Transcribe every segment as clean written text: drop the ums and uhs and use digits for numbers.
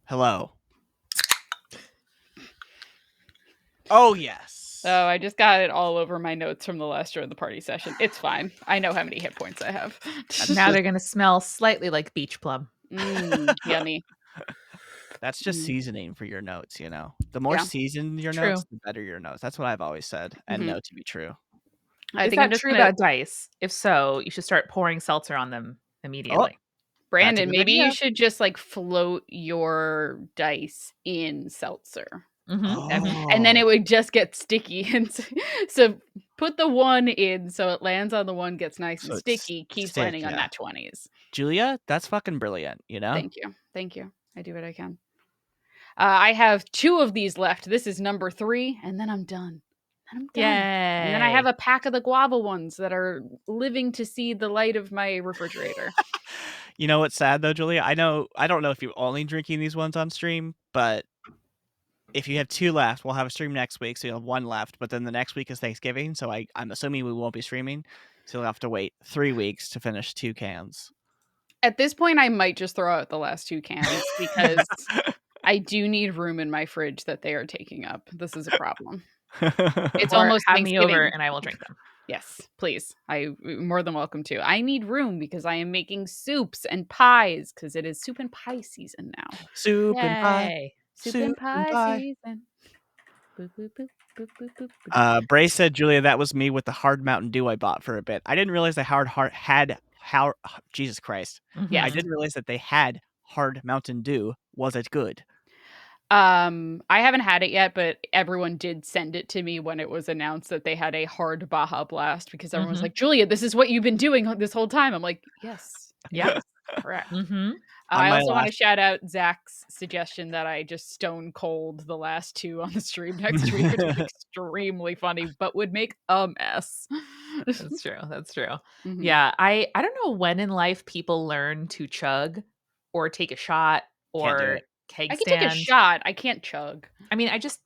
Hello. Oh, yes. Oh, I just got it all over my notes from the last show of the party session. It's fine. I know how many hit points I have. Now they're going to smell slightly like beach plum. Yummy. That's just seasoning for your notes, you know. The more Yeah. seasoned your True. notes, the better your notes. That's what I've always said and know to be true. I Is think I'm that just true gonna. about dice? If so, you should start pouring seltzer on them immediately. That's a Brandon, good maybe you idea. should just like float your dice in seltzer. And then Oh. it would just get sticky. And so put the one in so it lands on the one, gets nice and So it's sticky, keeps stick, landing on yeah. nat 20s. Julia, that's fucking brilliant, you know? Thank you. Thank you. I do what I can. I have 2 of these left. This is number 3, and then I'm done. And then I have Yay. a pack of the guava ones that are living to see the light of my refrigerator. You know what's sad though, Julia? I don't know if you're only drinking these ones on stream, but if you have 2 left, we'll have a stream next week, so you'll have 1 left, but then the next week is Thanksgiving, so I'm assuming we won't be streaming, so you'll have to wait 3 weeks to finish 2 cans. At this point, I might just throw out the last 2 cans because I do need room in my fridge that they are taking up. This is a problem. It's Or almost have me over Thanksgiving. and I will drink them. Yes, please. I'm more than welcome to. I need room because I am making soups and pies because it is soup and pie season now. Soup and pie. Yay. Soup and Soup and pie pie. season. Boop, boop, boop, boop, boop, boop, boop. Bray said, Julia, that was me with the hard Mountain Dew I bought for a bit. I didn't realize they Jesus Christ. Yes. I didn't realize that they had hard Mountain Dew. Was it good? I haven't had it yet, but everyone did send it to me when it was announced that they had a hard Baja Blast because everyone was like, Julia, this is what you've been doing this whole time. I'm like, yes. Yeah. Yes, correct. Mm-hmm. I also want to shout out Zach's suggestion that I just stone cold the last 2 on the stream next week, which is extremely funny, but would make a mess. That's true. That's true. Mhm. Yeah. I don't know when in life people learn to chug or take a shot Can't do or it. keg I can stand. take a shot. I can't chug. I mean, I just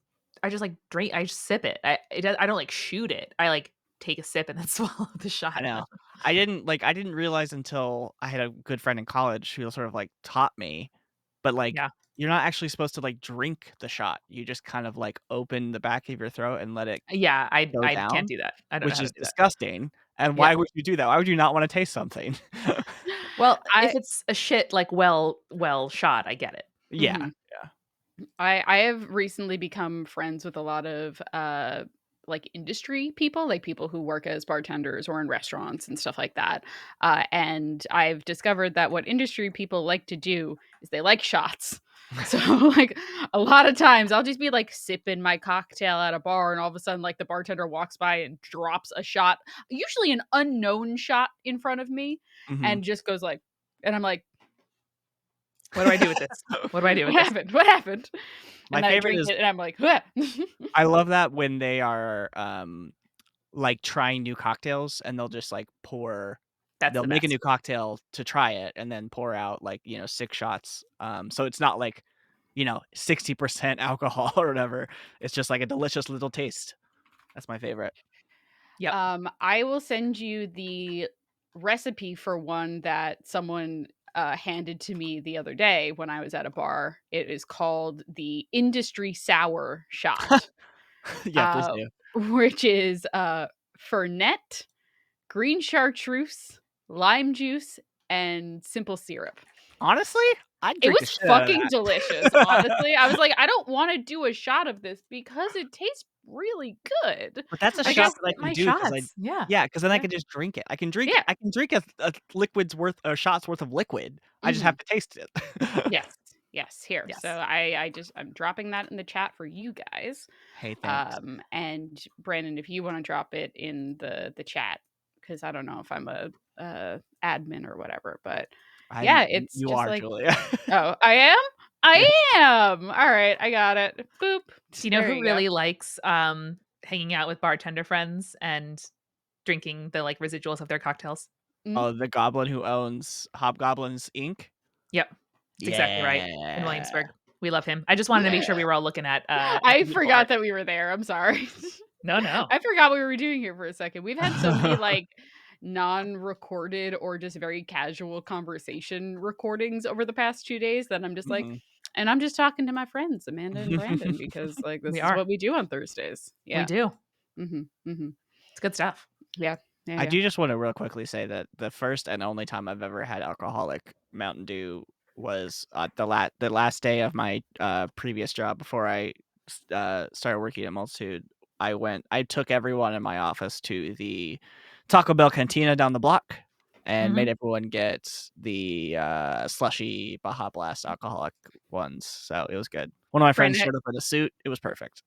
like drink. I just sip it. I don't like shoot it. I like take a sip and then swallow the shot. I know. I didn't realize until I had a good friend in college who sort of like taught me, but like Yeah. you're not actually supposed to like drink the shot. You just kind of like open the back of your throat and let it Yeah. I go can't down, do that. I don't know which how to is do that. disgusting. And Yeah. why would you do that? Why would you not want to taste something? Well, if it's a shit like well shot, I get it. Yeah. Mhm. Yeah. I have recently become friends with a lot of like industry people, like people who work as bartenders or in restaurants and stuff like that. And I've discovered that what industry people like to do is they like shots. So like a lot of times I'll just be like sipping my cocktail at a bar and all of a sudden like the bartender walks by and drops a shot, usually an unknown shot in front of me, and just goes like, and I'm like, what do I do with this? What do I do with this? What happened? My And I favorite drink is it and I'm like, "Huh." I love that when they are like trying new cocktails and they'll just like That's they'll the make a best. new cocktail to try it and then pour out like, 6 shots. So it's not like, 60% alcohol or whatever. It's just like a delicious little taste. That's my favorite. Yep. I will send you the recipe for one that someone handed to me the other day when I was at a bar. It is called the Industry Sour Shot, Yeah, please do. which is Fernet, green chartreuse, lime juice, and simple syrup. Honestly, I'd It drink the was shit out of fucking that. delicious, honestly. I was like, I don't want to do a shot of this because it tastes really good. But that's a I shot just that I get can my do because shots. Yeah. yeah, because then I Yeah. can just drink it. I can Yeah. drink a liquid's worth a shot's worth of liquid. I just Mhm. have to taste it. Yes, here. Yes. So I'm dropping that in the chat for you guys. Hey, thanks. And Brandon, if you want to drop it in the chat, because I don't know if I'm a admin or whatever, but yeah, it's You just are, like, Julia. oh, I am? Yeah. I am. All right, I got it. Boop. Do you know There who you really go. likes hanging out with bartender friends and drinking the like residuals of their cocktails? Oh, the goblin who owns Hobgoblins Inc. Yep. That's exactly right. In Yeah. Williamsburg. We love him. I just wanted to make sure we were all looking at I beautiful forgot art. that we were there. I'm sorry. No. I forgot what we were doing here for a second. We've had so many like non-recorded or just very casual conversation recordings over the past 2 days that I'm just like, Mhm. And I'm just talking to my friends, Amanda and Brandon, because like this We is are. what we do on Thursdays. We Yeah. do. Mm-hmm. It's good stuff. Yeah. Yeah. I Yeah. do just want to real quickly say that the first and only time I've ever had alcoholic Mountain Dew was the last day of my previous job before I started working at Multitude. I took everyone in my office to the Taco Bell cantina down the block and made Mhm. everyone get the slushy Baja Blast alcoholic ones. So it was good. One of my friends Brandon, showed up in a suit. It was perfect.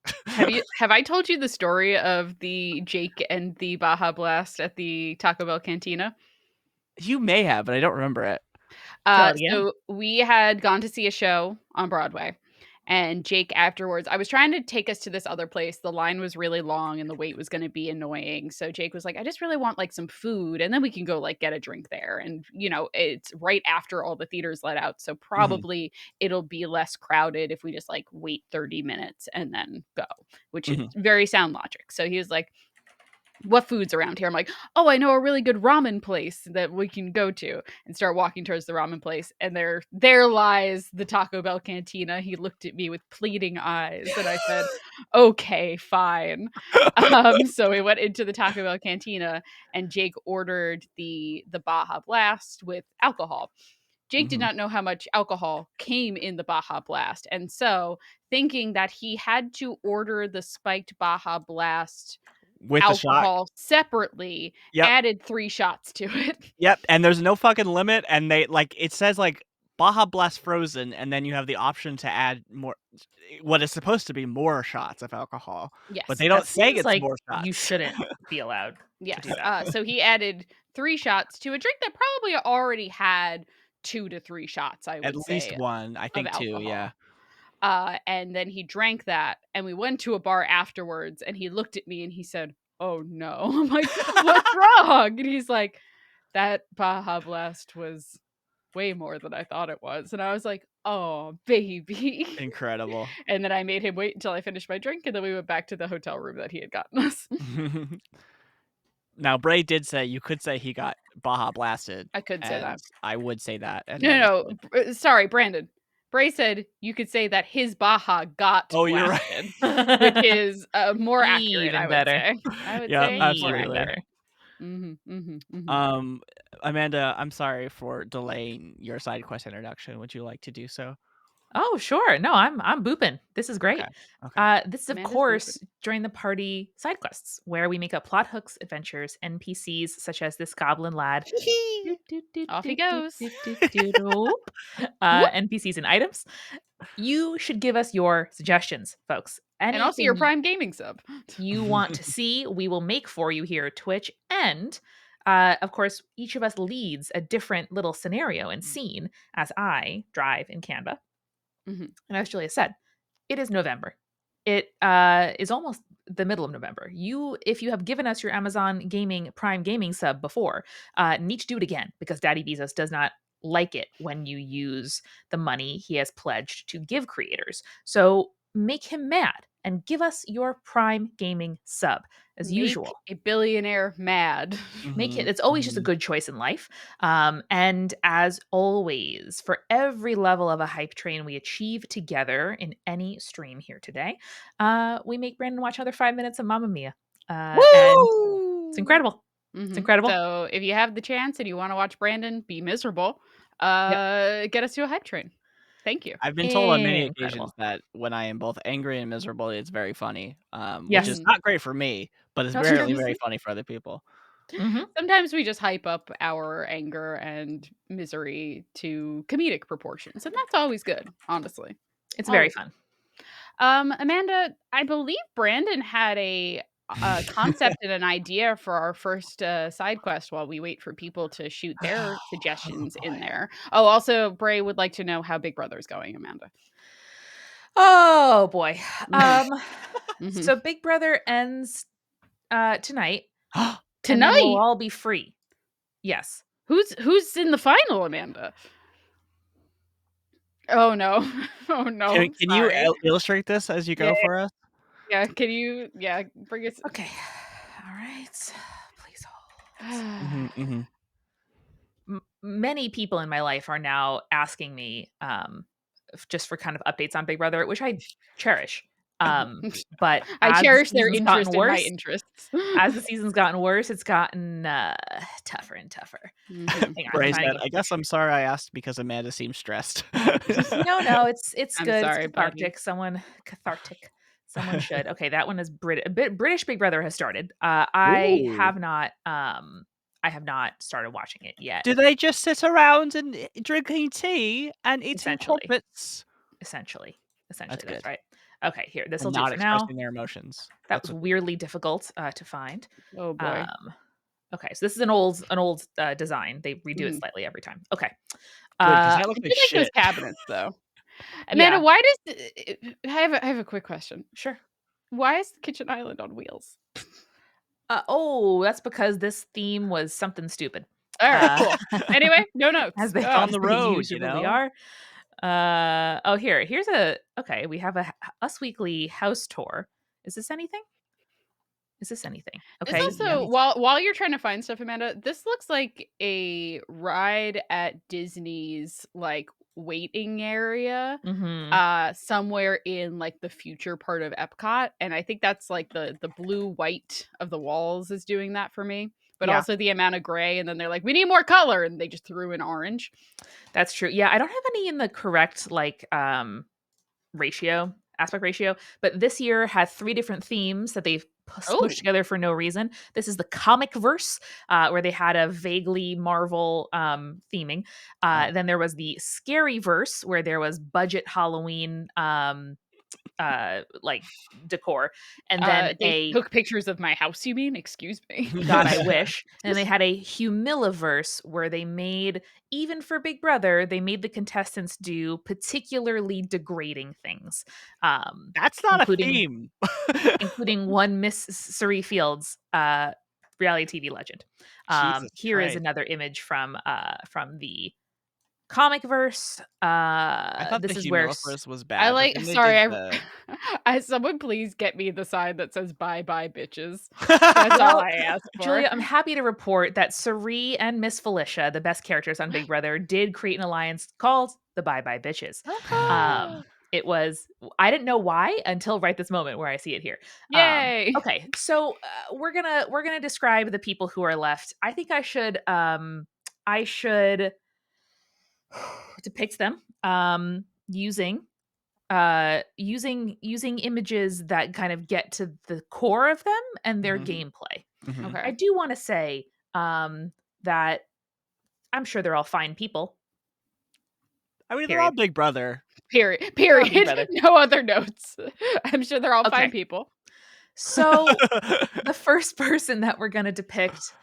have I told you the story of the Jake and the Baja Blast at the Taco Bell cantina? You may have, but I don't remember it. Tell it again. So we had gone to see a show on Broadway, and Jake afterwards, I was trying to take us to this other place. The line was really long and the wait was going to be annoying. So Jake was like, I just really want like some food and then we can go like get a drink there. And it's right after all the theaters let out. So Mhm, probably it'll be less crowded if we just like wait 30 minutes and then go, which is mhm. very sound logic. So he was like, what food's around here? I'm like, oh, I know a really good ramen place that we can go to, and start walking towards the ramen place. And there lies the Taco Bell cantina. He looked at me with pleading eyes, and I said, okay, fine. So we went into the Taco Bell cantina, and Jake ordered the Baja Blast with alcohol. Jake did Mhm. not know how much alcohol came in the Baja Blast. And so, thinking that he had to order the spiked Baja Blast With the shot. alcohol separately, Yep, added 3 shots to it. yep, and there's no fucking limit, and it says, like, Baja Blast Frozen, and then you have the option to add more what is supposed to be more shots of alcohol, but Yes, they That don't say seems it's like more you shots. shouldn't be allowed to do yes. that. So he added 3 shots to a drink that probably already had 2 to 3 shots, I At would least say, 1, I of think 2, yeah. alcohol. And then he drank that, and we went to a bar afterwards, and he looked at me and he said, "Oh, no." I'm like, "What's wrong?" And he's like, "That Baja Blast was way more than I thought it was." And I was like, "Oh, baby." Incredible. And then I made him wait until I finished my drink, and then we went back to the hotel room that he had gotten us. Now, Bray did say you could say he got Baja Blasted, I could say that. and I would say that, and No, that is no, good. sorry, Brandon. Bray said you could say that his Baja got Oh, you're right. blasted, which is, more accurate, I Even would better. say. I would Yeah, say more Even absolutely. accurate. better. Mhm, mhm, mhm. Um, Amanda, I'm sorry for delaying your side quest introduction. Would you like to do so? Oh, sure. No, I'm booping. This is Okay. great. Okay. This is of Amanda's course booping. during the party side quests where we make up plot hooks, adventures, NPCs such as this goblin lad. Do, do, do, Off he do, do, goes. do, do, do, doop. Whoop, NPCs and items. You should give us your suggestions, folks. and also your Anything Prime Gaming sub. you want to see, we will make for you here at Twitch. And of course, each of us leads a different little scenario and scene as I drive in Canva. Mhm. And as Julia said, it is November. It is almost the middle of November. If you have given us your Amazon Gaming Prime Gaming sub before, need to do it again because Daddy Bezos does not like it when you use the money he has pledged to give creators. So make him mad and give us your Prime Gaming sub as Make usual. a billionaire mad. Make it. Mhm, It's always just a mhm. good choice in life. And as always, for every level of a hype train we achieve together in any stream here today, we make Brandon watch another 5 minutes of Mamma Mia. And it's Woo! incredible. It's Mhm. incredible. So, if you have the chance and you wanna watch Brandon be miserable, Yep. get us to a hype train. Thank you. I've been told on many occasions Incredible. that when I am both angry and miserable, it's very funny, which is Yes. Mhm. not great for me, but it's No, sometimes very, it's very funny for other people. mhm. Sometimes we just hype up our anger and misery to comedic proportions, and that's always good, honestly. It's very Always. fun. Amanda, I believe Brandon had a concept and an idea for our first side quest while we wait for people to shoot their Oh, suggestions in boy. there. Oh, also, Bray would like to know how Big Brother's going, Amanda. Oh boy. Mhm, Um mhm. so Big Brother ends tonight and then we'll Tonight, all be free. Yes. who's in the final, Amanda? Oh no, oh no, Can you sorry. illustrate this as you Yeah, go for us? yeah. Can you, yeah, bring us? Okay. All right. Please hold. Mhm, mhm. Many people in my life are now asking me just for kind of updates on Big Brother, which I cherish. But I as the cherish their season's gotten interest in my worse, interests. as the season's gotten worse, it's gotten tougher and tougher. Mhm. Hang on, I'm Bray trying to said, get "I a guess I'm picture. sorry I asked because Amanda seems stressed." No, it's I'm good. It's sorry, buddy. cathartic. Cathartic. Someone should. Okay, that one is a bit British Big Brother has started. Ooh. I have not started watching it yet. Do they just sit around and drinking tea and eating Essentially, crumpets? essentially, That's that's good. right. Okay, here, this will And do not for now. expressing their emotions. That was weirdly difficult to find. Oh boy. Um, okay, so this is an old design. They redo it Mhm. slightly every time. Okay, Good, because uh, that I looks do like like those shit. cabinets, though. Amanda, yeah, why does I have a quick question. sure. Why is the kitchen island on wheels? Oh, that's because this theme was something stupid. All right, Uh, cool. Anyway, no as notes. they It's on as the they road, you usually know? are. Oh, here's okay. We have a Us Weekly house tour. Is this anything? Is this anything? This Okay, also, yes. while you're trying to find stuff, Amanda, this looks like a ride at Disney's like waiting area, Mm-hmm. somewhere in like the future part of Epcot, and I think that's like the blue white of the walls is doing that for me, but Yeah, also the amount of gray, and then they're like, we need more color, and they just threw in orange. that's true. Yeah, I don't have any in the correct like ratio aspect ratio, but this year had three different themes that they've smushed Oh, together for no reason. This is the comic verse, where they had a vaguely Marvel theming. Oh. Then there was the scary verse, where there was budget Halloween like decor, and then they took pictures of my house. You mean? Excuse me. God, I wish. And they had a Humiliverse where they made, even for Big Brother, they made the contestants do particularly degrading things, um, That's not a including theme. one Miss Cerie Fields, reality TV legend. Jesus Here is Christ. another image from the comic verse. I thought the This is where Humiliferous was I bad, but like. then they Sorry, did the someone please get me the sign that says "Bye bye bitches." That's all well, I ask for. Julia, I'm happy to report that Cerie and Miss Felicia, the best characters on Big Brother, did create an alliance called the Bye Bye Bitches. Ah, It was I didn't know why until right this moment where I see it here. yay! Okay, so we're gonna describe the people who are left. I think I should depict them using using images that kind of get to the core of them and their Mhm, gameplay. mhm. I Okay. do want to say that I'm sure they're all fine people. I mean, they're all Period. Big Brother. Period. They're all Big Period. Brother. No other notes. I'm sure they're all fine Okay. people. So the first person that we're gonna depict.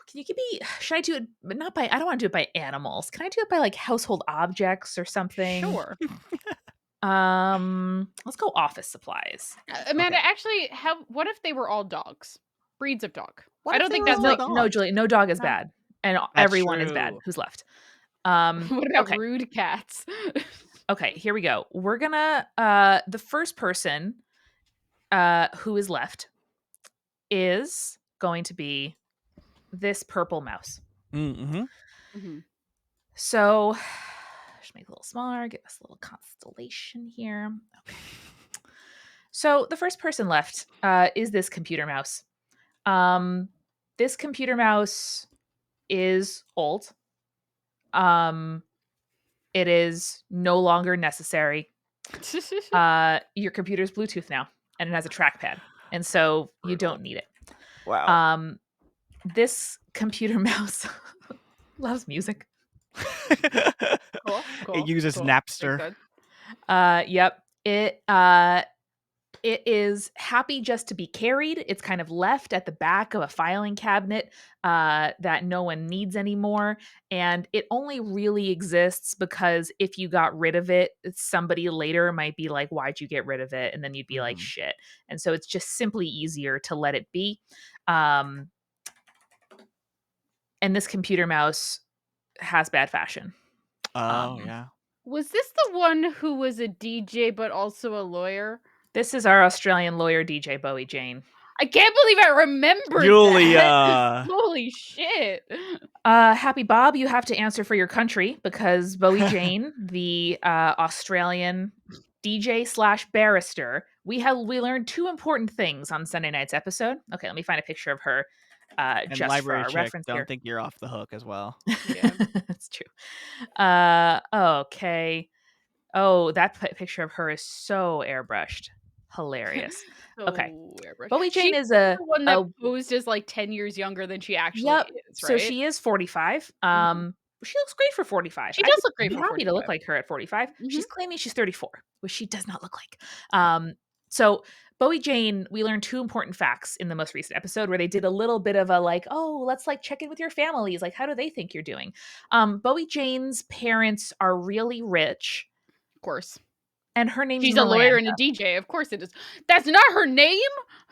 Can you give me? Should I do it? But not by. I don't want to do it by animals. Can I do it by like household objects or something? Sure. Let's go office supplies. Amanda, Okay. actually, what if they were all dogs? Breeds of dog. What I if don't they think were that's all No, like. no, dogs? Julie, no dog is No. bad, and That's everyone is bad. true. Who's left? What about Okay, rude cats? okay, here we go. We're gonna the first person who is left is going to be this purple mouse. Mhm. Mhm. So just make it a little smaller, get this little constellation here. Okay. So the first person left is this computer mouse. Um, this computer mouse is old. Um, it is no longer necessary. Your computer's Bluetooth now, and it has a trackpad, and so you Brutal. don't need it. Wow. Um, this computer mouse loves music. Cool. It Cool. uses Cool. Very Napster. good. Yep. It is happy just to be carried. It's kind of left at the back of a filing cabinet that no one needs anymore. And it only really exists because if you got rid of it, somebody later might be like, why'd you get rid of it? And then you'd be like, Mhm. shit. And so it's just simply easier to let it be. Um, and this computer mouse has bad fashion. Oh, Um, yeah. Was this the one who was a DJ but also a lawyer? this is our Australian lawyer, DJ Bowie Jane. I can't believe I remembered that. Julia. Holy shit. Happy Bob, you have to answer for your country because Bowie Jane, the Australian DJ slash barrister, we learned two important things on Sunday night's episode. Okay, let me find a picture of her And just for library our chick, reference don't here. think you're off the hook as well. Yeah. That's true. Okay. Oh, that picture of her is so airbrushed. Hilarious. Okay. Bowie Jane She's is the one that posed as like 10 years younger than she actually Yep. is, So right? she is 45. She looks great for 45. She I'd does be look great for happy to look 45. like her at 45. Mhm. She's claiming she's 34, which she does not look like. So Bowie Jane, we learned two important facts in the most recent episode where they did a little bit of a like, oh, let's like check in with your families. Like, how do they think you're doing? Bowie Jane's parents are really rich. Of course. And her name's She's Miranda. a lawyer and a DJ. Of course it is. That's not her name?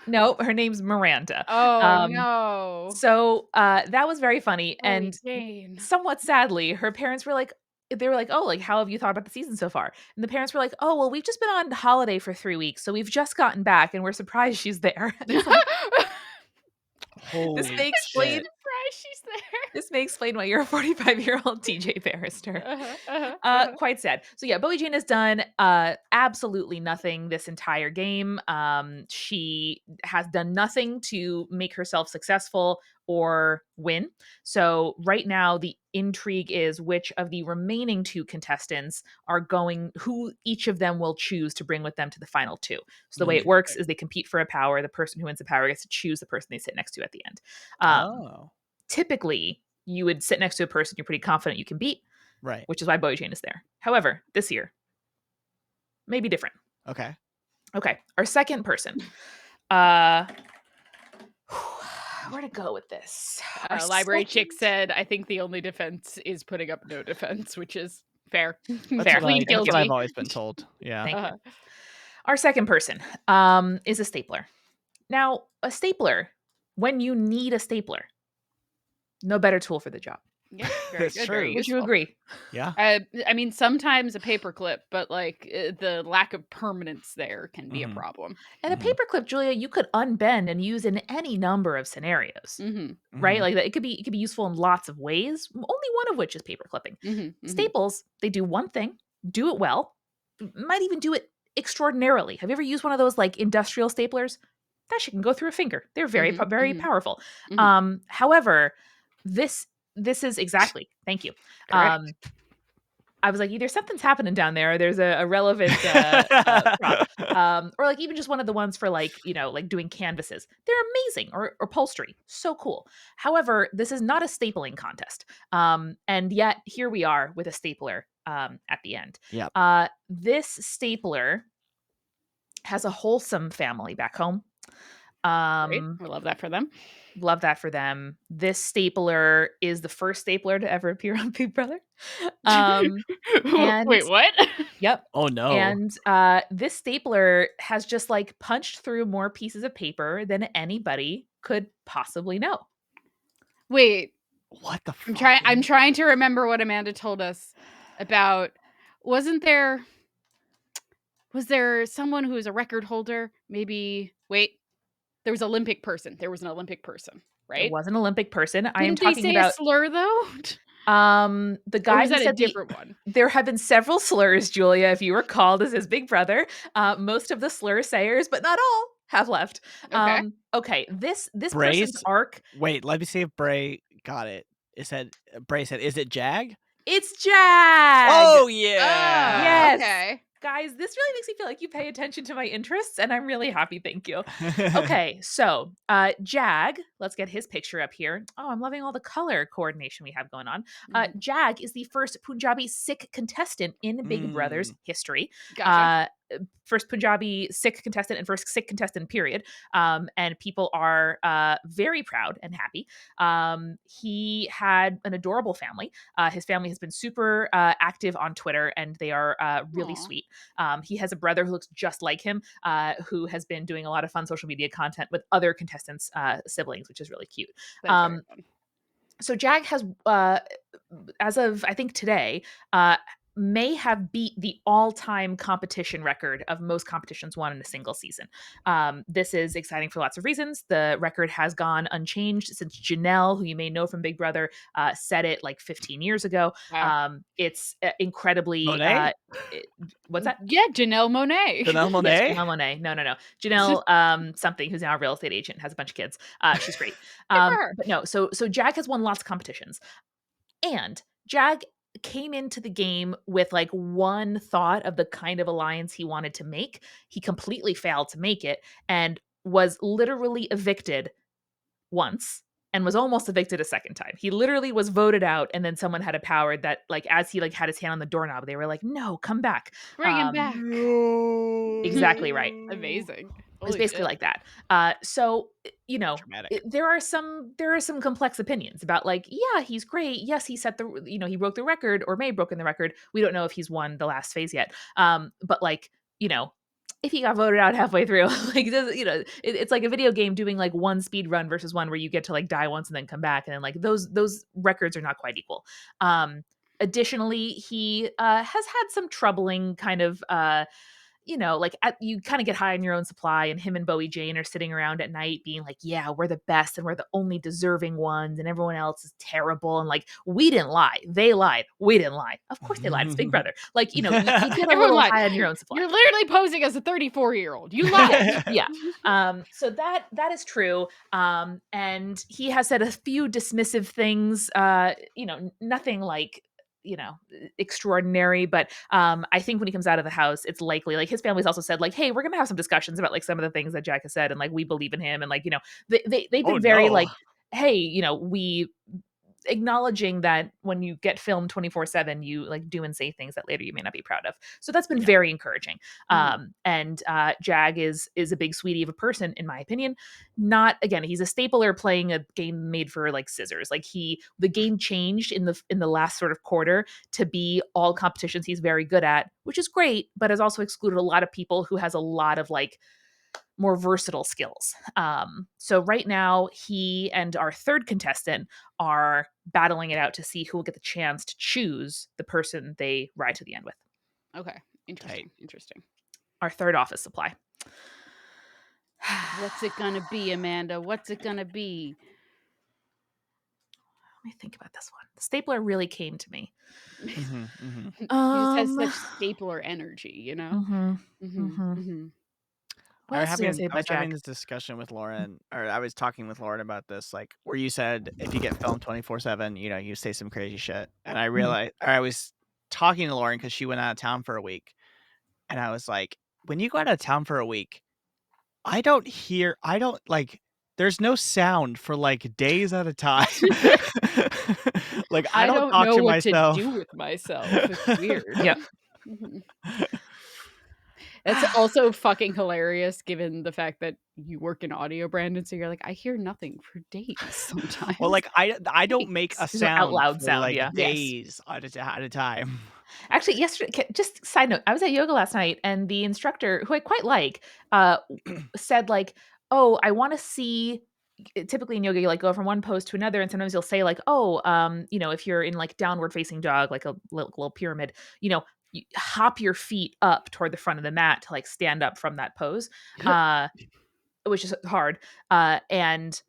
No, her name's Miranda. Oh, no. So that was very funny. Bowie And Jane. somewhat sadly, her parents were like, oh, like, how have you thought about the season so far? And the parents were like, oh, well, we've just been on holiday for 3 weeks. So we've just gotten back and we're surprised she's there. It's like, this may explain. She's there. This may explain why you're a 45-year-old DJ barrister. Quite sad. So yeah, Bowie Jane has done absolutely nothing this entire game. She has done nothing to make herself successful or win. So right now the intrigue is which of the remaining two contestants who each of them will choose to bring with them to the final two. So the way it works is they compete for a power. The person who wins the power gets to choose the person they sit next to at the end. Typically, you would sit next to a person you're pretty confident you can beat. Right. Which is why Bowie Jane is there. However, this year, may be different. Okay. Our second person. Where to go with this? Library chick said, I think the only defense is putting up no defense, which is fair. Fair. That's what I've always been told. Yeah. Thank you. Our second person is a stapler. Now, a stapler, when you need a stapler, no better tool for the job. Yeah, very good. True. Would you agree? Yeah. I mean, sometimes a paperclip, but like the lack of permanence there can be a problem. And a paperclip, Julia, you could unbend and use in any number of scenarios, right? Like it could be useful in lots of ways. Only one of which is paperclipping. Staples, they do one thing, do it well, might even do it extraordinarily. Have you ever used one of those like industrial staplers? That shit can go through a finger. They're very powerful. However, this is exactly. Thank you. I was like, either something's happening down there, or there's a relevant prop, or like even just one of the ones for like like doing canvases. They're amazing, or upholstery, so cool. However, this is not a stapling contest, and yet here we are with a stapler at the end. Yeah. This stapler has a wholesome family back home. Great. I love that for them. Love that for them. This stapler is the first stapler to ever appear on Big Brother. Wait, what? Yep. Oh no. And this stapler has just like punched through more pieces of paper than anybody could possibly know. Wait. What the fuck? I'm trying to remember what Amanda told us about. Was there someone who was a record holder? Maybe there was an Olympic person. There was an Olympic person, right? There was an Olympic person. I am Didn't they talking say about a slur though? The guy who who said a different one. There have been several slurs, Julia, if you recall. This is Big Brother. Most of the slur sayers, but not all, have left. Okay. This person's arc. Wait, let me see if Bray got it. Bray said, "Is it Jag?" It's Jag. Oh yeah. Yes. Okay. Guys, this really makes me feel like you pay attention to my interests, and I'm really happy. Thank you. Okay, so Jag, let's get his picture up here. Oh, I'm loving all the color coordination we have going on. Jag is the first Punjabi Sikh contestant in Big Brother's history. Gotcha. First Punjabi Sikh contestant and first Sikh contestant, period. And people are very proud and happy. He had an adorable family. His family has been super active on Twitter, and they are really sweet. He has a brother who looks just like him, who has been doing a lot of fun social media content with other contestants' siblings, which is really cute. That's very fun. So Jag has, as of I think today, may have beat the all-time competition record of most competitions won in a single season. This is exciting for lots of reasons. The record has gone unchanged since Janelle, who you may know from Big Brother, set it like 15 years ago. Wow. It's incredibly Monet? what's that? Yeah, Janelle Monáe. Janelle Yes, Monet? Janelle Monáe. No. Janelle something, who's now a real estate agent, has a bunch of kids. She's great. Good for her. But no, so Jag has won lots of competitions. And Jag came into the game with like one thought of the kind of alliance he wanted to make. He completely failed to make it and was literally evicted once and was almost evicted a second time. He literally was voted out, and then someone had a power that, like, as he like had his hand on the doorknob, they were like, "No, come back." Bring him back. Exactly right. Amazing. It was Holy basically shit. like that. So Dramatic. there are some complex opinions about, like, yeah, he's great. Yes, he set the he broke the record, or may have broken the record. We don't know if he's won the last phase yet. But like, if he got voted out halfway through, like, it's like a video game doing like one speed run versus one where you get to like die once and then come back, and then like those records are not quite equal. Additionally, he has had some troubling kind of like you kind of get high on your own supply, and him and Bowie Jane are sitting around at night being like, yeah, we're the best and we're the only deserving ones and everyone else is terrible. And like, we didn't lie. They lied. We didn't lie. Of course they lied. It's Big Brother. Like, you get a Everyone little lied. high on your own supply. You're literally posing as a 34-year-old. You lied. Yeah. So that is true. And he has said a few dismissive things, nothing like, extraordinary, but I think when he comes out of the house, it's likely, like, his family's also said, like, hey, we're gonna have some discussions about like some of the things that Jack has said, and like we believe in him, and like, they've Oh been very no. like, hey, we acknowing that when you get filmed 24/7, you like do and say things that later you may not be proud of. So that's been Yeah. very encouraging. Mhm. And Jag is a big sweetie of a person, in my opinion. Not, again, he's a stapler playing a game made for like scissors. Like, the game changed in the last sort of quarter to be all competitions he's very good at, which is great, but has also excluded a lot of people who has a lot of like more versatile skills. So right now, he and our third contestant are battling it out to see who will get the chance to choose the person they ride to the end with. Okay. Interesting. Our third office supply. What's it gonna be, Amanda? What's it gonna be? Let me think about this one. The stapler really came to me. He just has such stapler energy, you know? Mhm, Mhm. mhm. Mhm. What else do you say I was about having Jag? this discussion with Lauren, or I was talking with Lauren about this, like, where you said if you get filmed 24/7, you say some crazy shit. And I Mhm. realized, or I was talking to Lauren because she went out of town for a week. And I was like, when you go out of town for a week, I don't like, there's no sound for like days at a time. Like, I I don't don't talk know to what to myself. do with myself. It's weird. Yep. Mhm. It's also fucking hilarious given the fact that you work in audio, Brandon, so you're like, "I hear nothing for days sometimes." Well, like, I don't make a There's no out sound loud for sound, like yeah. Yes. days at a time. Actually, yesterday, just side note, I was at yoga last night, and the instructor, who I quite like, said like, "Oh, I want to see." Typically in yoga, you like go from one pose to another, and sometimes you'll say like, "Oh, if you're in like downward facing dog, like a little pyramid, you hop your feet up toward the front of the mat to like stand up from that pose," uh, which is hard. And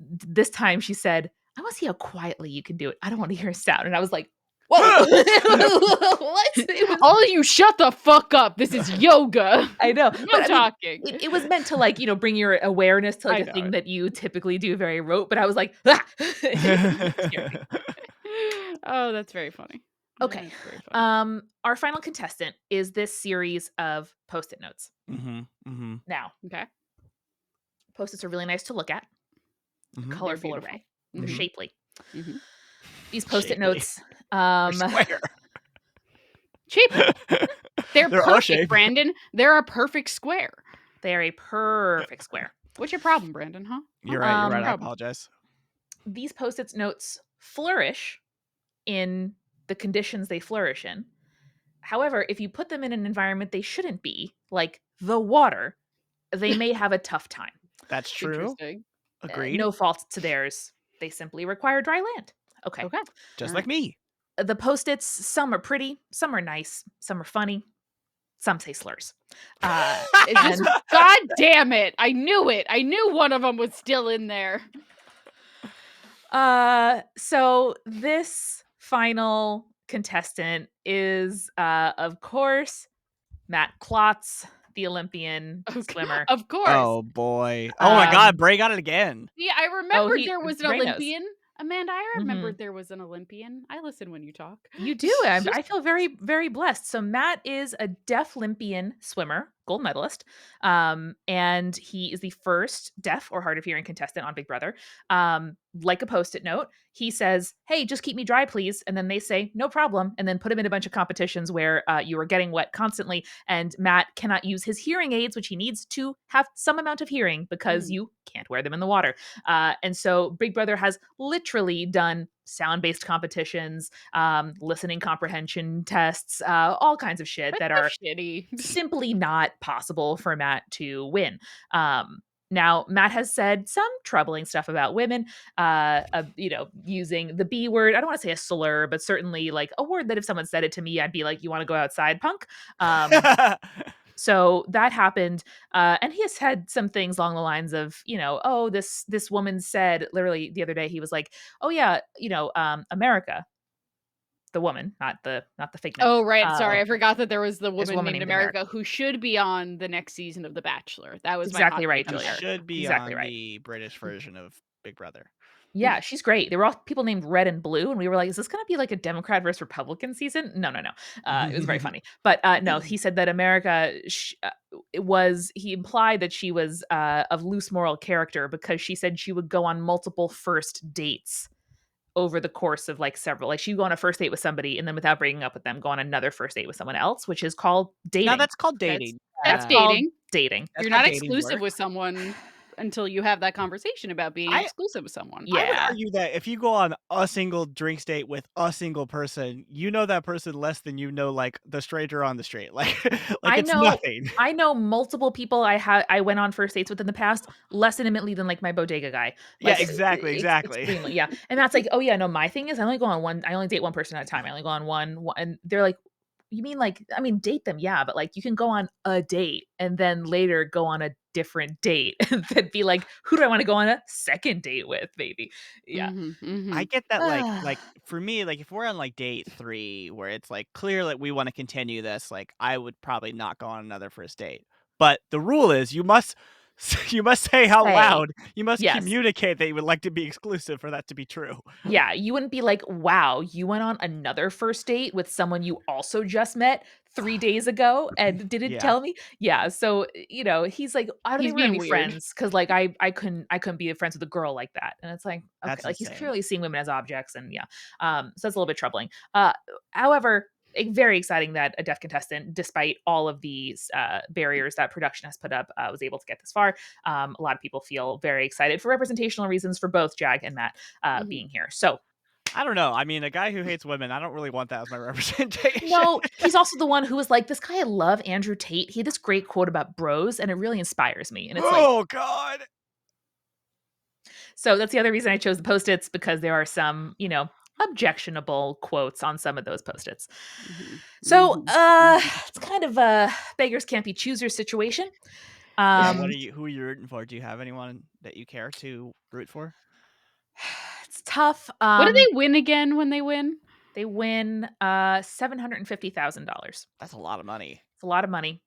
this time she said, "I want to see how quietly you can do it. I don't want to hear a sound." And I was like, "Whoa, what?" It was, All of you shut the fuck up. This is yoga. I know, No but I mean, talking. it was meant to like bring your awareness to like I a know. thing that you typically do very rote. But I was like, ah! It scared me. Oh, that's very funny. Okay. That's very funny. Our final contestant is this series of post-it notes. Mhm, mhm, Now, Okay. post-its are really nice to look at. They're mhm, They're colorful beautiful. array. They're Mhm. shapely. Mhm. These post-it shapely. notes, They're square. Cheap. They're They're O perfect, shape. Brandon. They're a perfect square. they are a perfect square. What's your problem, Brandon, huh? You're right, What's your I Um, problem? apologize. these post-it notes flourish in the conditions they flourish in. However, if you put them in an environment they shouldn't be, like the water, they may have a tough time. That's true. Interesting. Agreed. No fault to theirs. They simply require dry land. Okay. Okay. Just All like right. me. the post-its, some are pretty, some are nice, some are funny, some say slurs. Just And God damn it. I knew it. I knew one of them was still in there. so this final contestant is of course Matt Klotz, the Olympian swimmer. Of course. Oh boy. Oh my god, Bray got it again. Yeah, I remembered he there was an Bray knows. Olympian. Amanda, I Mhm. remembered there was an Olympian. I listen when you talk. You do. I feel very, very blessed. So Matt is a deaf Olympian swimmer, gold medalist, and he is the first deaf or hard of hearing contestant on Big Brother. Like a post-it note, he says, "Hey, just keep me dry, please," and then they say, "No problem," and then put him in a bunch of competitions where you are getting wet constantly, and Matt cannot use his hearing aids, which he needs to have some amount of hearing because you can't wear them in the water. And so Big Brother has literally done sound-based competitions, listening comprehension tests, all kinds of shit that are shitty. simply not possible for Matt to win. Now, Matt has said some troubling stuff about women, using the B word. I don't want to say a slur, but certainly like a word that if someone said it to me, I'd be like, "You want to go outside, punk?" So that happened, and he has had some things along the lines of, oh, this woman said literally the other day. He was like, "Oh yeah, America." The woman, not the figment. Oh, right. Sorry. I forgot that there was the There's a woman named America who should be on the next season of The Bachelor. That was my exactly hot right, take on Julia. America. Should be Exactly on right. the British version of Big Brother. Yeah, she's great. They were all people named Red and Blue, and we were like, "Is this going to be like a Democrat versus Republican season?" No, no, no. It was very funny, but no. He said that America He implied that she was of loose moral character because she said she would go on multiple first dates over the course of like several. Like she'd go on a first date with somebody, and then without breaking up with them, go on another first date with someone else, which is called dating. Now that's called That's dating. that's Called dating. dating. That's You're how not dating exclusive works. with someone until you have that conversation about being exclusive with someone. Yeah. I would argue that if you go on a single drinks date with a single person, you know that person less than you know like the stranger on the street. Like it's nothing. I know multiple people I went on first dates with in the past less intimately than like my bodega guy. Yeah, Like exactly. extremely, yeah. And that's like, oh yeah, no, my thing is I only date one person at a time. I only go on one, and they're like, you mean like, I mean, date them, yeah, but like you can go on a date and then later go on a different date and then be like, who do I want to go on a second date with, maybe? Yeah. I get that like for me, like if we're on like date 3 where it's like clear that we want to continue this, like I would probably not go on another first date. But the rule is you must say out loud, you must yes. communicate that you would like to be exclusive for that to be true. Yeah, you wouldn't be like, "Wow, you went on another first date with someone you also just met 3 days ago and didn't Yeah. tell me?" Yeah, so, he's like, "How do He's they wanna being be weird. friends?" 'Cause, like, I couldn't be friends with a girl like that, and it's like, okay, That's like, he's insane. clearly seeing women as objects, and yeah, so that's a little bit troubling. However, very exciting that a deaf contestant, despite all of these, barriers that production has put up, was able to get this far. A lot of people feel very excited for representational reasons for both Jag and Matt, being here, so I don't know. I mean, a guy who hates women, I don't really want that as my representation. no, he's also the one who was like, "This guy I love, Andrew Tate. He had this great quote about bros, and it really inspires me." And it's like, Oh god. so that's the other reason I chose the post-its because there are some, objectionable quotes on some of those post-its. So, it's kind of a beggars can't be choosers situation. Yeah, who are you rooting for? Do you have anyone that you care to root for? It's tough. What do they win again when they win? They win $750,000. That's a lot of money. It's a lot of money.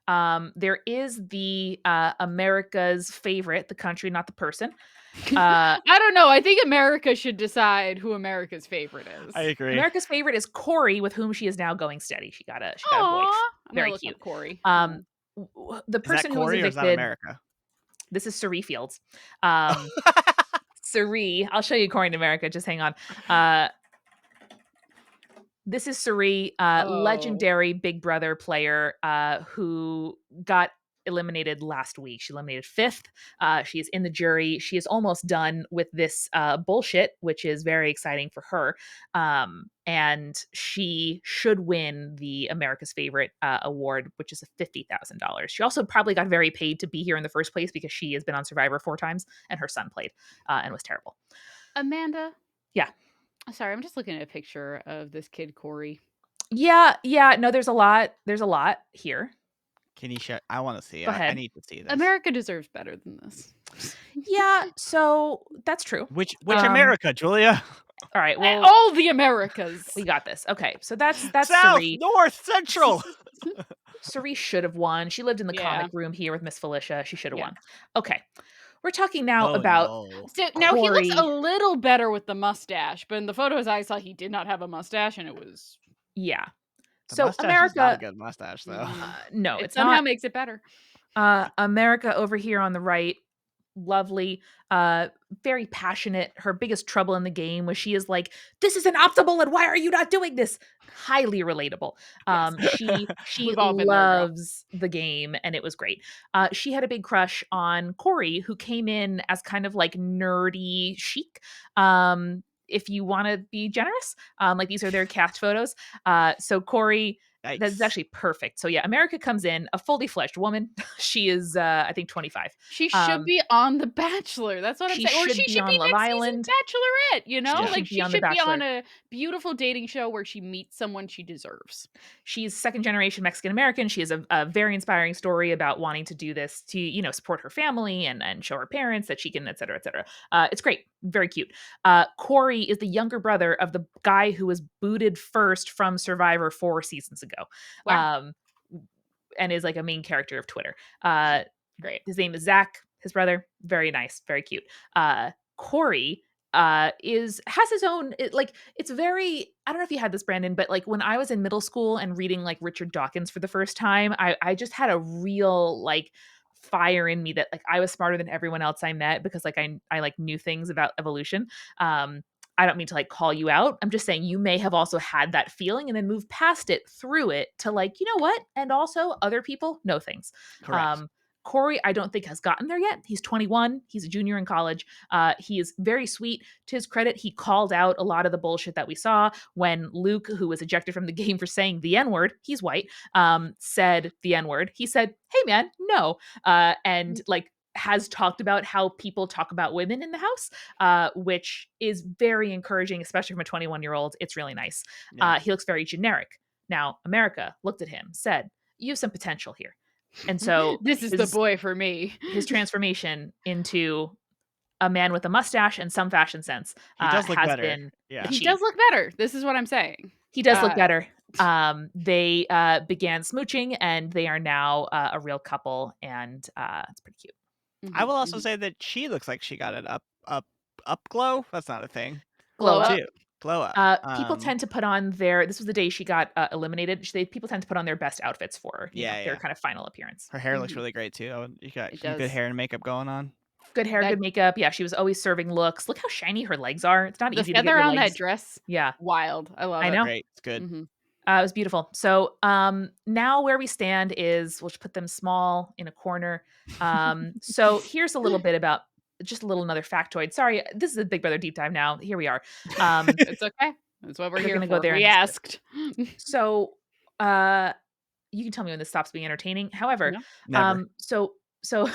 There is the America's favorite, the country, not the person. I don't know. I think America should decide who America's favorite is. I agree. America's favorite is Corey, with whom she is now going steady. She got a boy. Very cute. Corey. The person who was Corey or is that evicted. America? This is Suri Fields. Suri, I'll show you Corey in America. Just hang on. This is Suri, legendary Big Brother player who got eliminated last week. She eliminated 5th. She is in the jury. She is almost done with this bullshit, which is very exciting for her. And she should win the America's Favorite award, which is $50,000. She also probably got very paid to be here in the first place because she has been on Survivor 4 times and her son played and was terrible. Amanda? Yeah. Sorry, I'm just looking at a picture of this kid Corey. Yeah, no, there's a lot here. Can you share? I want to see. Go I ahead. need to see this. America deserves better than this. Yeah, so that's true. Which Um, America, Julia? All right, well, All the Americas. we got this. Okay, so that's South, Suri. North, Central. Suri should have won. She lived in the comic Yeah. room here with Miss Felicia. She should have Yeah. won. Okay, we're talking now Oh about no. So now he looks a Corey. little better with the mustache, but in the photos I saw, he did not have a mustache, and it was Yeah. The So mustache is not a America, good mustache, though. no, it it's somehow not. makes it better. America over here on the right, lovely, very passionate. Her biggest trouble in the game was she is like, "This is an optimal, and why are you not doing this?" Highly relatable. Yes. She We've all been there, girl. loves the game, and it was great. She had a big crush on Corey, who came in as kind of like nerdy chic. If you want to be generous, like these are their cast photos. So Corey, that's Yikes. actually perfect. So yeah, America comes in, a fully fledged woman. She is I think 25. She should be on The Bachelor. That's what I'm She saying. Or should she be should on be Love next season's Island. Bachelorette, you know? She Yeah. Like, should be she on The should be on Bachelor. a beautiful dating show where she meets someone she deserves. She's second generation Mexican American. She has a very inspiring story about wanting to do this to, support her family and show her parents that she can, et cetera, et cetera. It's great. Very cute. Corey is the younger brother of the guy who was booted first from Survivor 4 seasons ago. Wow. And is like a main character of Twitter. Great. His name is Zach, his brother. Very nice, very cute. Corey has his own it's very, I don't know if you had this, Brandon, but like when I was in middle school and reading like Richard Dawkins for the first time, I just had a real like fire in me that like I was smarter than everyone else I met because like I like knew things about evolution. I don't mean to like call you out. I'm just saying you may have also had that feeling and then moved past it through it to like, you know what? And also other people know things. Correct. Corey, I don't think has gotten there yet. He's 21. He's a junior in college. He is very sweet. To his credit, he called out a lot of the bullshit that we saw when Luke, who was ejected from the game for saying the N word, he's white, said the N word. He said, "Hey, man, no," and like has talked about how people talk about women in the house, which is very encouraging, especially from a 21-year-old. It's really nice. Yeah. He looks very generic. Now, America looked at him, said, "You have some potential here." And so This is the boy for me. his transformation into a man with a mustache and some fashion sense He does look has better. been Yeah. He achieved. does look better. This is what I'm saying. He does look better. They began smooching, and they are now a real couple, and it's pretty cute. I will also say that she looks like she got an up glow. That's not a thing. Glow up. Too. Glow up. People tend to put on this was the day she got eliminated. People tend to put on their best outfits for her, their kind of final appearance. Her hair looks really great too. You got It some good does. hair and makeup going on. Good hair, good makeup. Yeah, she was always serving looks. Look how shiny her legs are. It's not The easy to get feather your on legs. that dress, Yeah, wild. I love it. I know. Great. It's good. Mhm. It was beautiful. So now where we stand is we'll just put them small in a corner. So here's a little bit about just a little another factoid. Sorry, this is a Big Brother deep dive now. Here we are. It's okay. That's what we're We're here gonna for. go there We in just a asked. So you can tell me when this stops being entertaining. However, No. Never. so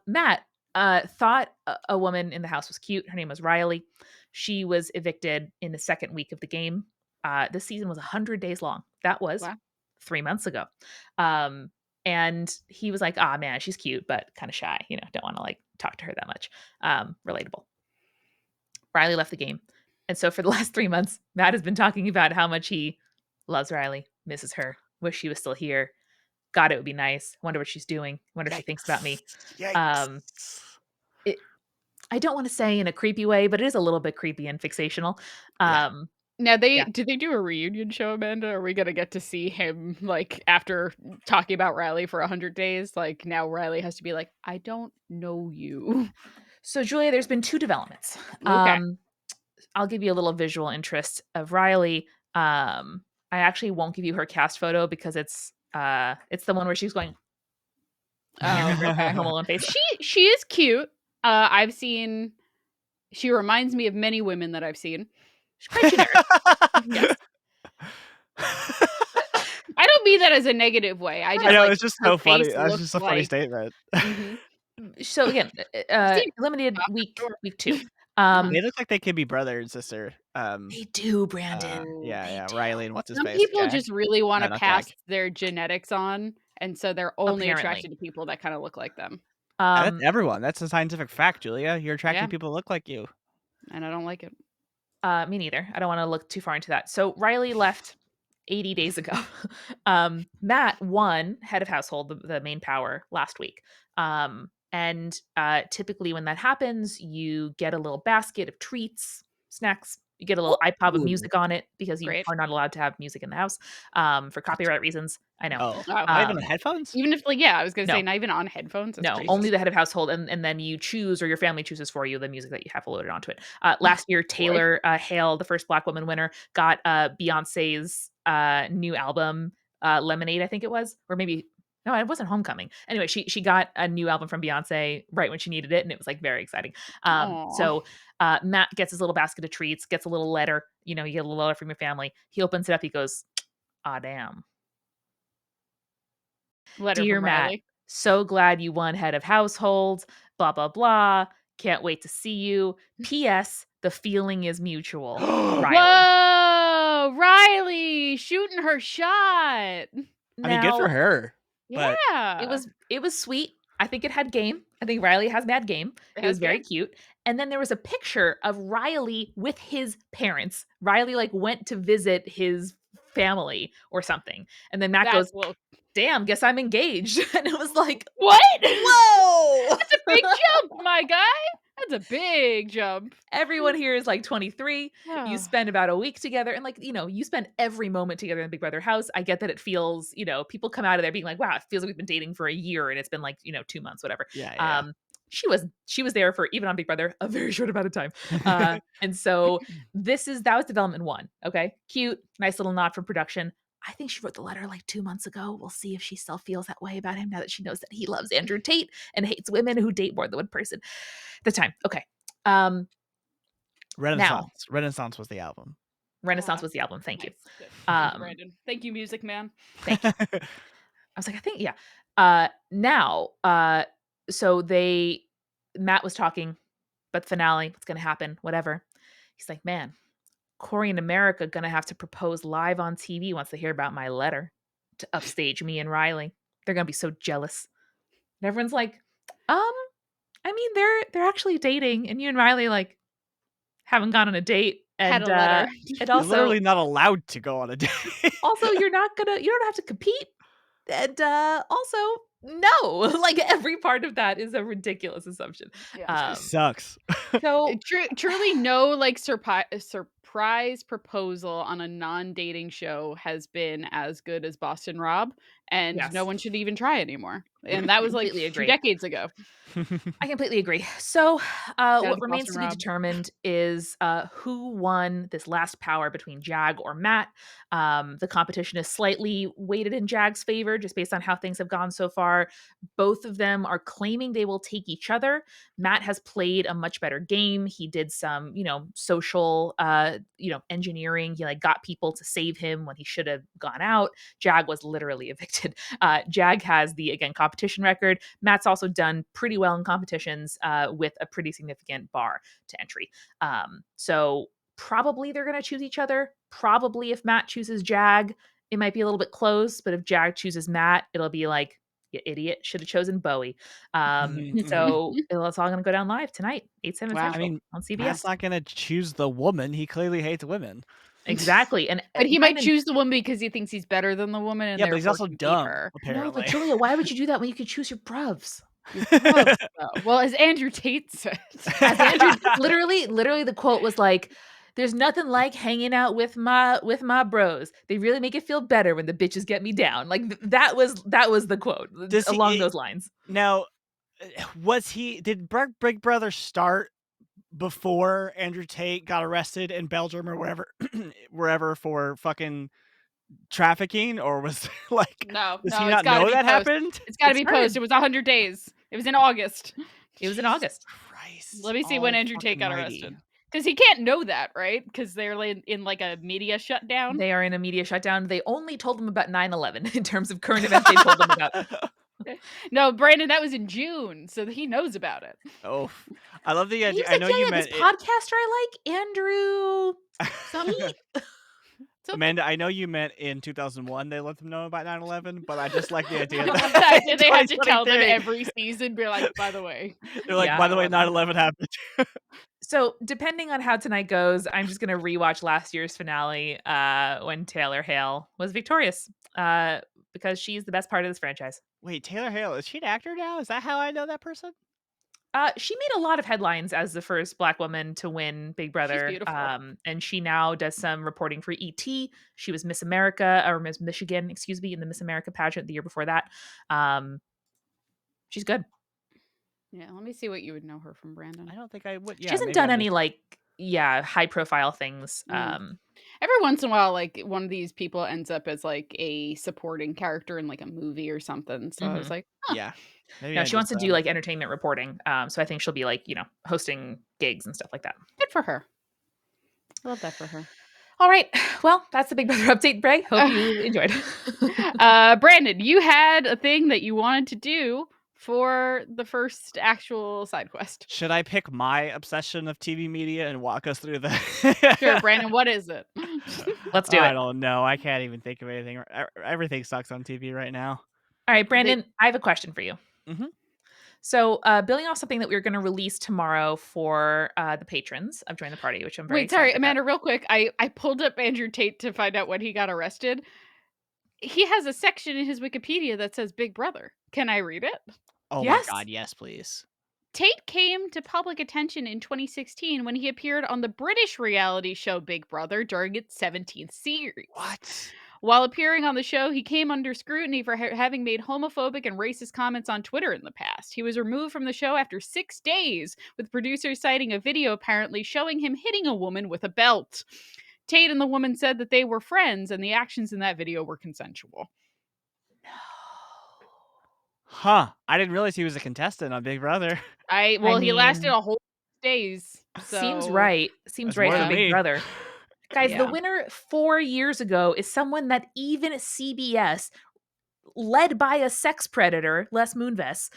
Matt thought a woman in the house was cute. Her name was Riley. She was evicted in the second week of the game. This season was 100 days long. That was Wow. 3 months ago. And he was like, "Ah, man, she's cute, but kind of shy. Don't want to like talk to her that much." Relatable. Riley left the game. And so for the last 3 months, Matt has been talking about how much he loves Riley, misses her, wish she was still here. God, it would be nice. Wonder what she's doing. Wonder if she thinks about me. Yikes. I don't want to say in a creepy way, but it is a little bit creepy and fixational. Yeah. Now Yeah. did they do a reunion show, Amanda? Are we gonna get to see him like after talking about Riley for 100 days? Like now Riley has to be like, I don't know you. So Julia, there's been 2 developments. Okay. I'll give you a little visual interest of Riley. I actually won't give you her cast photo because it's the one where she's going Home Alone face. She is cute. She reminds me of many women that I've seen. She's quite generic. Yes. I don't mean that as a negative way. I just I know, like it's just her so funny. face That's looks just a funny like statement. Mhm. So again, Steve, eliminated sure. week 2. They look like they could be brother and sister. They do, Brandon. Ooh. Yeah, They yeah. do. Riley and what's his Some face? people Jag. just really wanna No, not Jag. pass their genetics on, and so they're only Apparently. attracted to people that kinda look like them. That's Um, everyone. That's a scientific fact, Julia. You're attracting Yeah, people that look like you. and I don't like it. Me neither. I don't want to look too far into that. So Riley left 80 days ago. Matt won head of household, the main power, last week. And typically when that happens, you get a little basket of treats, snacks. You get a little iPod with Ooh. music on it because you Great. are not allowed to have music in the house for copyright reasons. I know. Oh, Oh, not even Um, headphones? even if, like, yeah, I was gonna say no, not even on headphones, that's no, crazy. only the head of household, and then you choose, or your family chooses for you, the music that you have loaded onto it. Last year, Boy. Taylor Hale, the first Black woman winner, got Beyonce's new album, Lemonade, I think it was, or maybe no, it wasn't Homecoming. Anyway, she got a new album from Beyonce right when she needed it, and it was like very exciting. Aw. So Matt gets his little basket of treats, gets a little letter. You know, you get a little letter from your family. He opens it up. He goes, "Ah, damn, Letter dear from Matt, Riley. so glad you won head of household, blah, blah, blah. Can't wait to see you. P.S. The feeling is mutual. I Riley." Whoa! Riley shooting her shot. mean, good for Now, her. But it Yeah. was it was sweet. I think it had game. I think Riley has mad game. It It was has very game. cute. And then there was a picture of Riley with his parents. Riley like went to visit his family or something. And then Matt That's goes, a little "Damn, guess I'm engaged." And it was like, what? "Whoa." That's a big jump, my guy. That's a big jump. Everyone here is like 23. You Oh, spend about a week together, and like, you spend every moment together in the Big Brother house. I get that it feels, people come out of there being like, wow, it feels like we've been dating for a year and it's been like, 2 months, whatever. yeah, yeah, Um, she was there for, even on Big Brother, a very short amount of time. yeah. And so that was development one. Okay. Cute, nice little nod from production. I think she wrote the letter like 2 months ago. We'll see if she still feels that way about him now that she knows that he loves Andrew Tate and hates women who date more than one person. The time. Okay. Um, Now, Renaissance. Renaissance was the album. Renaissance was the album. Thank you. nice. Good. Thank you, Um, Brandon. Thank you, music man. Thank you. I was like, I think, yeah. Now, so Matt was talking, but finale, what's gonna happen, whatever. He's like, man, Corey and America gonna have to propose live on TV once they hear about my letter to upstage me and Riley. They're gonna be so jealous. And everyone's like, um, I mean, they're actually dating, and you and Riley like haven't gone on a date, Had and a letter. it You're also literally not allowed to go on a date. you don't have to compete. And also, no, like every part of that is a ridiculous assumption. Yeah. Um, Sucks. so Truly no like surprise proposal on a non-dating show has been as good as Boston Rob, and no yes, one should even try anymore. And that was like completely 2 agree. decades ago. I completely agree. So, Shout out what to remains Boston to be Rob. determined is who won this last power between Jag or Matt. The competition is slightly weighted in Jag's favor just based on how things have gone so far. Both of them are claiming they will take each other. Matt has played a much better game. He did some, social, engineering. He like got people to save him when he should have gone out. Jag was literally evicted. Jag has the, again, competition record. Matt's also done pretty well in competitions with a pretty significant bar to entry. So probably they're going to choose each other. Probably if Matt chooses Jag, it might be a little bit close, but if Jag chooses Matt, it'll be like, you idiot, should have chosen Bowie. So it's all going to go down live tonight, 8/7 Wow. I Central mean, on Matt's CBS. not gonna choose the woman. He clearly hates women. Exactly. And But he might Brandon, choose the woman because he thinks he's better than the woman and Yeah, but he's therefore also can beat dumb, her. no, but apparently. Julia, why would you do that when you could choose your bruvs? Your bruvs, though. Well, as Andrew Tate said. As Andrew, literally the quote was like, there's nothing like hanging out with my bros. They really make it feel better when the bitches get me down. Like that was the quote Does along he those lines. now? Did Big Brother start before Andrew Tate got arrested in Belgium or wherever for fucking trafficking, or was like, No, does he it's not gotta know be that post. happened? It's gotta It be post. started. It was 100 days. It was in August. It was in Jesus August. Christ, Let me see when Andrew Tate got arrested. Because he can't know that, right? Because they're in like a media shutdown. They are in a media shutdown. They only told them about 9/11 in terms of current events they told them about. No, Brandon, that was in June, so he knows about it. Oh, I love the And he idea. was I like, know "Yeah, you yeah, this meant it. podcaster I like, Andrew Something. It's okay. Amanda, I know you meant in 2001 they let them know about 9/11, but I just like the idea I that love that in idea they had to tell them 2023 every season, be like, by the way, they're like, Yeah. by the way, 9/11 9/11 happened. So, depending on how tonight goes, I'm just gonna rewatch last year's finale, when Taylor Hale was victorious, because she's the best part of this franchise. Wait, Taylor Hale, is she an actor now? Is that how I know that person? She made a lot of headlines as the first Black woman to win Big she's Brother, beautiful. and she now does some reporting for ET. She was Miss America, or Miss Michigan, excuse me, in the Miss America pageant the year before that. Um, she's good. Yeah, let me see what you would know her from, I Brandon. don't think I would. She Yeah, hasn't maybe done I'm any just. like, yeah, high profile things. Mm. Every once in a while, like one of these people ends up as like a supporting character in like a movie or something. So I was Mhm. like, huh, Yeah, maybe No, I she wants just. to do like entertainment reporting. So I think she'll be like, hosting gigs and stuff like that. good for her. I love that for her. All right. Well, that's the Big Brother update, Bray. Hope you enjoyed. Brandon, you had a thing that you wanted to do for the first actual side quest. Should I pick my obsession of TV media and walk us through the? Sure, Brandon, what is it? Let's do I it. don't know. I can't even think of anything. Everything sucks on TV right now. All right, They- Brandon, I have a question for you. Mm-hmm. So, building off something that we're going to release tomorrow for the patrons of Join the Party, which I'm very Wait, sorry, excited about. Amanda, real quick. I pulled up Andrew Tate to find out when he got arrested. He has a section in his Wikipedia that says Big Brother. Can I read it? Oh my Yes. God, yes, please. Tate came to public attention in 2016 when he appeared on the British reality show Big Brother during its 17th series. What? While appearing on the show, he came under scrutiny for having made homophobic and racist comments on Twitter in the past. He was removed from the show after 6 days, with producers citing a video apparently showing him hitting a woman with a belt. Tate and the woman said that they were friends, and the actions in that video were consensual. Huh. I didn't realize he was a contestant on Big Brother. I He lasted mean, a whole 6 days. seems So right. Seems That's right more for than yeah. Big me. Brother. Guys, the Yeah. winner 4 years ago is someone that even CBS, led by a sex predator, Les Moonves,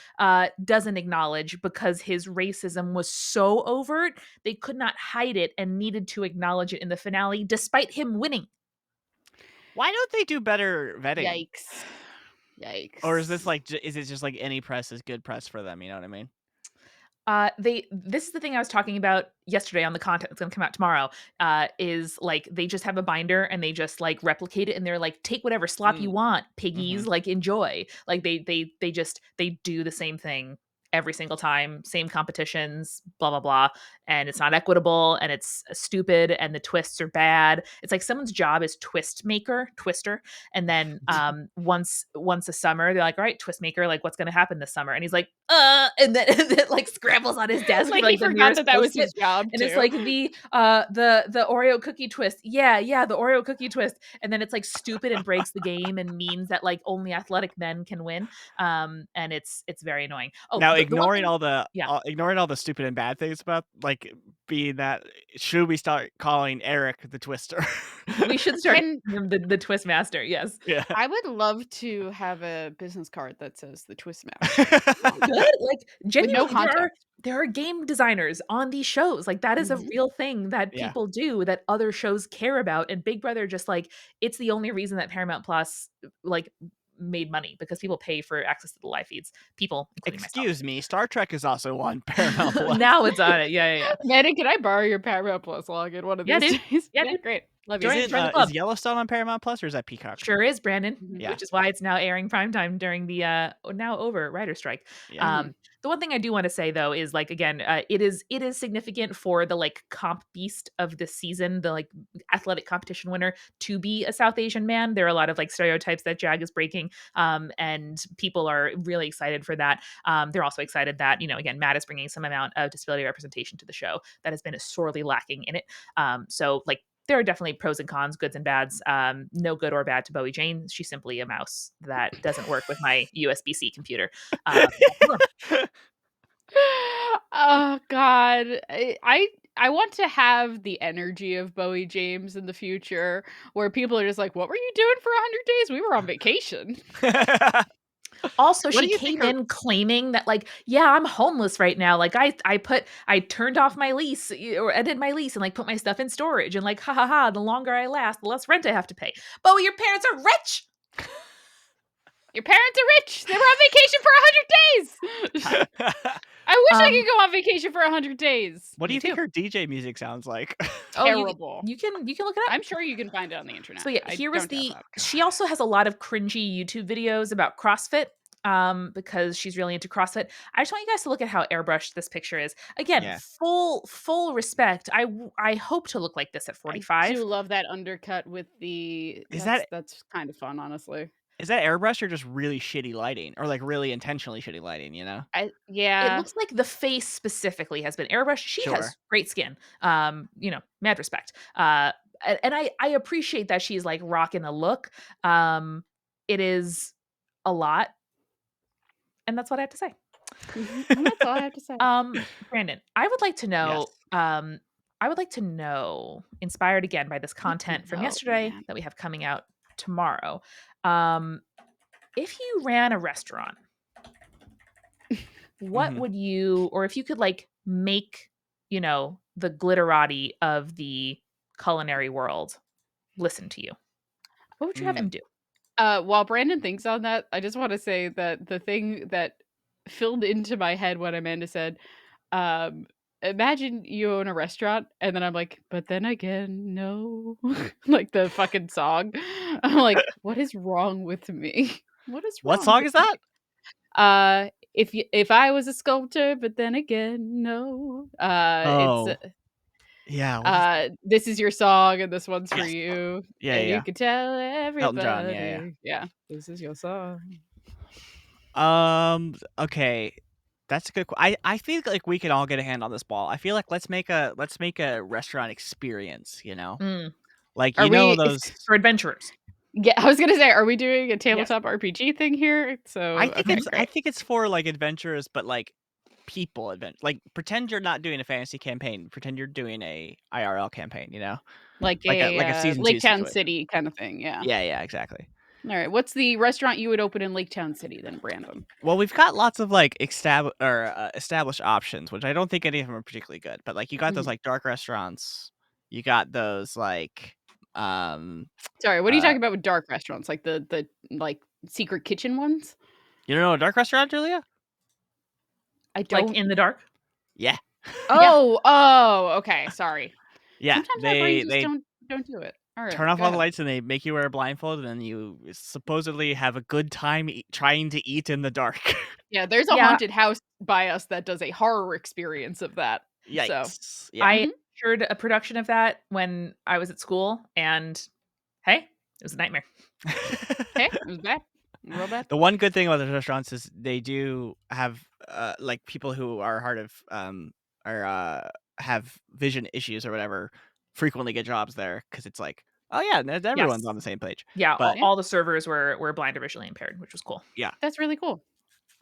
doesn't acknowledge because his racism was so overt, they could not hide it and needed to acknowledge it in the finale despite him winning. Why don't they do better vetting? Yikes. Or is this like, is it just like any press is good press for them? You know what I mean? This is the thing I was talking about yesterday on the content that's gonna come out tomorrow. Is like they just have a binder and they just like replicate it and they're like, take whatever slop you want, piggies, like enjoy. Like they do the same thing every single time, same competitions, blah blah blah, and it's not equitable and it's stupid and the twists are bad. It's like someone's job is twister, and then once a summer they're like, all right, twist maker, like what's gonna happen this summer? And he's like, and then, and then like scrambles on his desk for like he like the forgot nearest that was Post-it. his job And too. it's like the Oreo cookie twist. Yeah, the Oreo cookie twist. And then it's like stupid and breaks the game and means that like only athletic men can win. And it's very annoying. Oh, Now, the one ignoring thing, all the yeah, ignoring all the stupid and bad things about like being that, should we start calling Eric the Twister? we should start Can calling him the twist master. Yes. Yeah. I would love to have a business card that says the Twist Master on it. Good. Like With no genuinely, context. there are game designers on these shows. Like that is a Mhm. real thing that Yeah. people do that other shows care about. And Big Brother just like it's the only reason that Paramount Plus like made money because people pay for access to the live feeds. People, including myself. Excuse me, Star Trek is also on Paramount Plus. Now it's on it. Yeah. Amanda, can I borrow your Paramount Plus login one of Yeah, these dude. days? Yeah, dude. Great. Love Join you. it. Join the Is club. Yellowstone on Paramount Plus or is that Peacock? Sure is, Brandon. Mhm. Yeah. Which is why it's now airing primetime during the now over writer strike. Yeah. The one thing I do want to say though is like again, it is significant for the like comp beast of this season, the like athletic competition winner, to be a South Asian man. There are a lot of like stereotypes that Jag is breaking, and people are really excited for that. They're also excited that again Matt is bringing some amount of disability representation to the show that has been sorely lacking in it. So like there are definitely pros and cons, goods and bads. No good or bad to Bowie Jane. She's simply a mouse that doesn't work with my USB-C computer. Oh God. I want to have the energy of Bowie James in the future where people are just like, what were you doing for 100 days? We were on vacation. Also, What she do you think came her in claiming that, like, "Yeah, I'm homeless right now. Like, I turned off my lease, or ended my lease and, like, put my stuff in storage, and, like, ha, ha, ha, the longer I last, the less rent I have to pay." But your parents are rich! Your parents are rich. They were on vacation for 100 days. I wish I Um, could go on vacation for 100 days. What do Me you think too. her DJ music sounds like? Oh, Terrible. you can look it up. I'm sure you can find it on the internet. So yeah, I here was don't doubt the that. she also has a lot of cringy YouTube videos about CrossFit, because she's really into CrossFit. I just want you guys to look at how airbrushed this picture is. Again, Yeah. full respect. I hope to look like this at I 45. do love that undercut with the Is that that's kind of fun, honestly. is that airbrush or just really shitty lighting? Or, like, really intentionally shitty lighting, you know? It Yeah. looks like the face specifically has been airbrushed. She Sure. has great skin. Mad respect. And I appreciate that she's like rocking a look. It is a lot, and that's what I have to say. That's all I have to say. Brandon, I would like to Yes. know, inspired again by this content from Oh, yesterday man. that we have coming out tomorrow. Um, if you ran a restaurant, what Mhm. would you, or if you could like make, the glitterati of the culinary world listen to you, what would you have them Mm. do? While Brandon thinks on that, I just want to say that the thing that filled into my head when Amanda said, um, imagine you own a restaurant, and then I'm like, but then again, no. Like the fucking song. I'm like, what is wrong with me? What is What wrong song with is that? me? If I was a sculptor, but then again, no. It's Oh, yeah, what is this is your song, and this one's for Yes. you, Yeah, and you yeah, can tell Elton John, yeah, everybody. Yeah, this is your song. okay. That's a good I think, like, we can all get a hand on this ball. I feel like let's make a restaurant experience, you know? Mm, Like, Are we? Is, those for adventurers. yeah, I was gonna say, are we doing a Yes. tabletop RPG thing here? So okay, I great. think it's for, like, adventurers, but, like, people like, pretend you're not doing a fantasy campaign, pretend you're doing a IRL campaign, you know? Like Like a a season 2 Lake Town situation. City kind of thing. Yeah. Yeah, yeah, exactly. All right. What's the restaurant you would open in Lake Town City then, Brandon? Well, we've got lots of, like, established options, which I don't think any of them are particularly good, but, like, you got those, Mhm. like, dark restaurants, you got those, like, um, Sorry, what are you uh talking about with dark restaurants? Like the like secret kitchen ones? you don't know a dark restaurant, Julia? I Like don't. in the dark. Yeah. Yeah. Oh, okay. Sorry. Yeah, Sometimes my brain just they don't do it. All turn right, off go all the ahead. lights and they make you wear a blindfold, and then you supposedly have a good time trying to eat in the dark. Yeah, there's a Yeah. haunted house by us that does a horror experience of that. So, Yikes. Yeah. I mhm. heard a production of that when I was at school, and hey, it was a nightmare. Hey, it was bad. Real bad. The one good thing about the restaurants is they do have, like, people who are hard of, or, have vision issues or whatever frequently get jobs there because it's like, "Oh, yeah, everyone's Yes. on the same page." Yeah, But, Yeah, all the servers were blind or visually impaired, which was cool. yeah. that's really cool.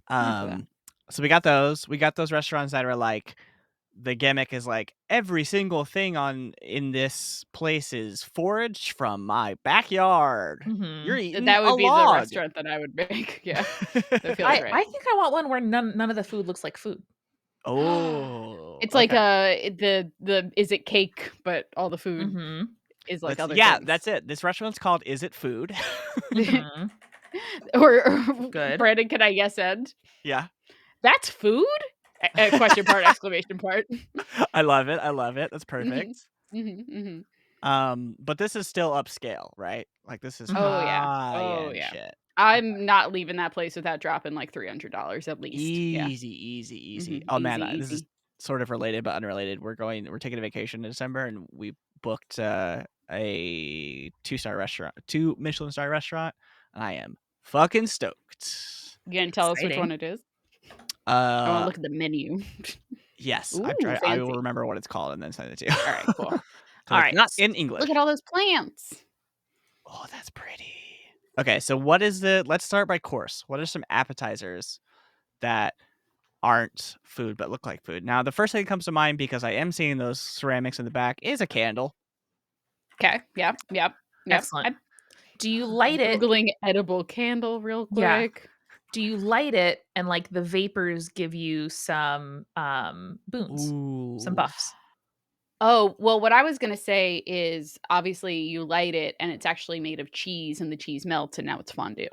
I'm here for that. Um, so we got those. We got those restaurants that are like the gimmick is like every single thing on in this place is foraged from my backyard. You're Mhm. eating That a would be the log. restaurant that I would make. Yeah, that feels right. I think I want one where none of the food looks like food. Oh, It's like, okay. the is it cake, but all the food Mhm. is like Let's other yeah, things. that's it. This restaurant's called Is It Food? Mhm. Or Good. Brandon, can I yes end? Yeah. "That's food?" Question part, exclamation part. I love it. I love it. That's Mhm. perfect. Mhm, mhm. But this is still upscale, right? Like this is Mhm. Oh, yeah. Oh, high-end yeah. shit. Okay. I'm not leaving that place without dropping, like, $300 at least. Yeah. Easy, easy, easy. Mhm. Oh man, Easy, this is easy. sort of related but unrelated. We're taking a vacation in December, and we booked a two Michelin star restaurant, and I am fucking stoked. You gonna tell us which one Exciting. it is? I wanna Uh, look at the menu. yes, Ooh, I will fancy. remember what it's called and then send it to you Alright, cool. because All it's right. not in Look English. at all those plants. Oh, that's pretty. Okay, so what is the? Let's start by course. What are some appetizers that aren't food but look like food? Now, the first thing that comes to mind because I am seeing those ceramics in the back is a candle. 'Kay. Yep, yep, yep. Excellent. I'm Do you light it? Googling edible candle real Yeah. quick. do you light it and like the vapors give you some boons, some Ooh. buffs? Oh, well, what I was gonna say is obviously you light it and it's actually made of cheese and the cheese melts and now it's fondue.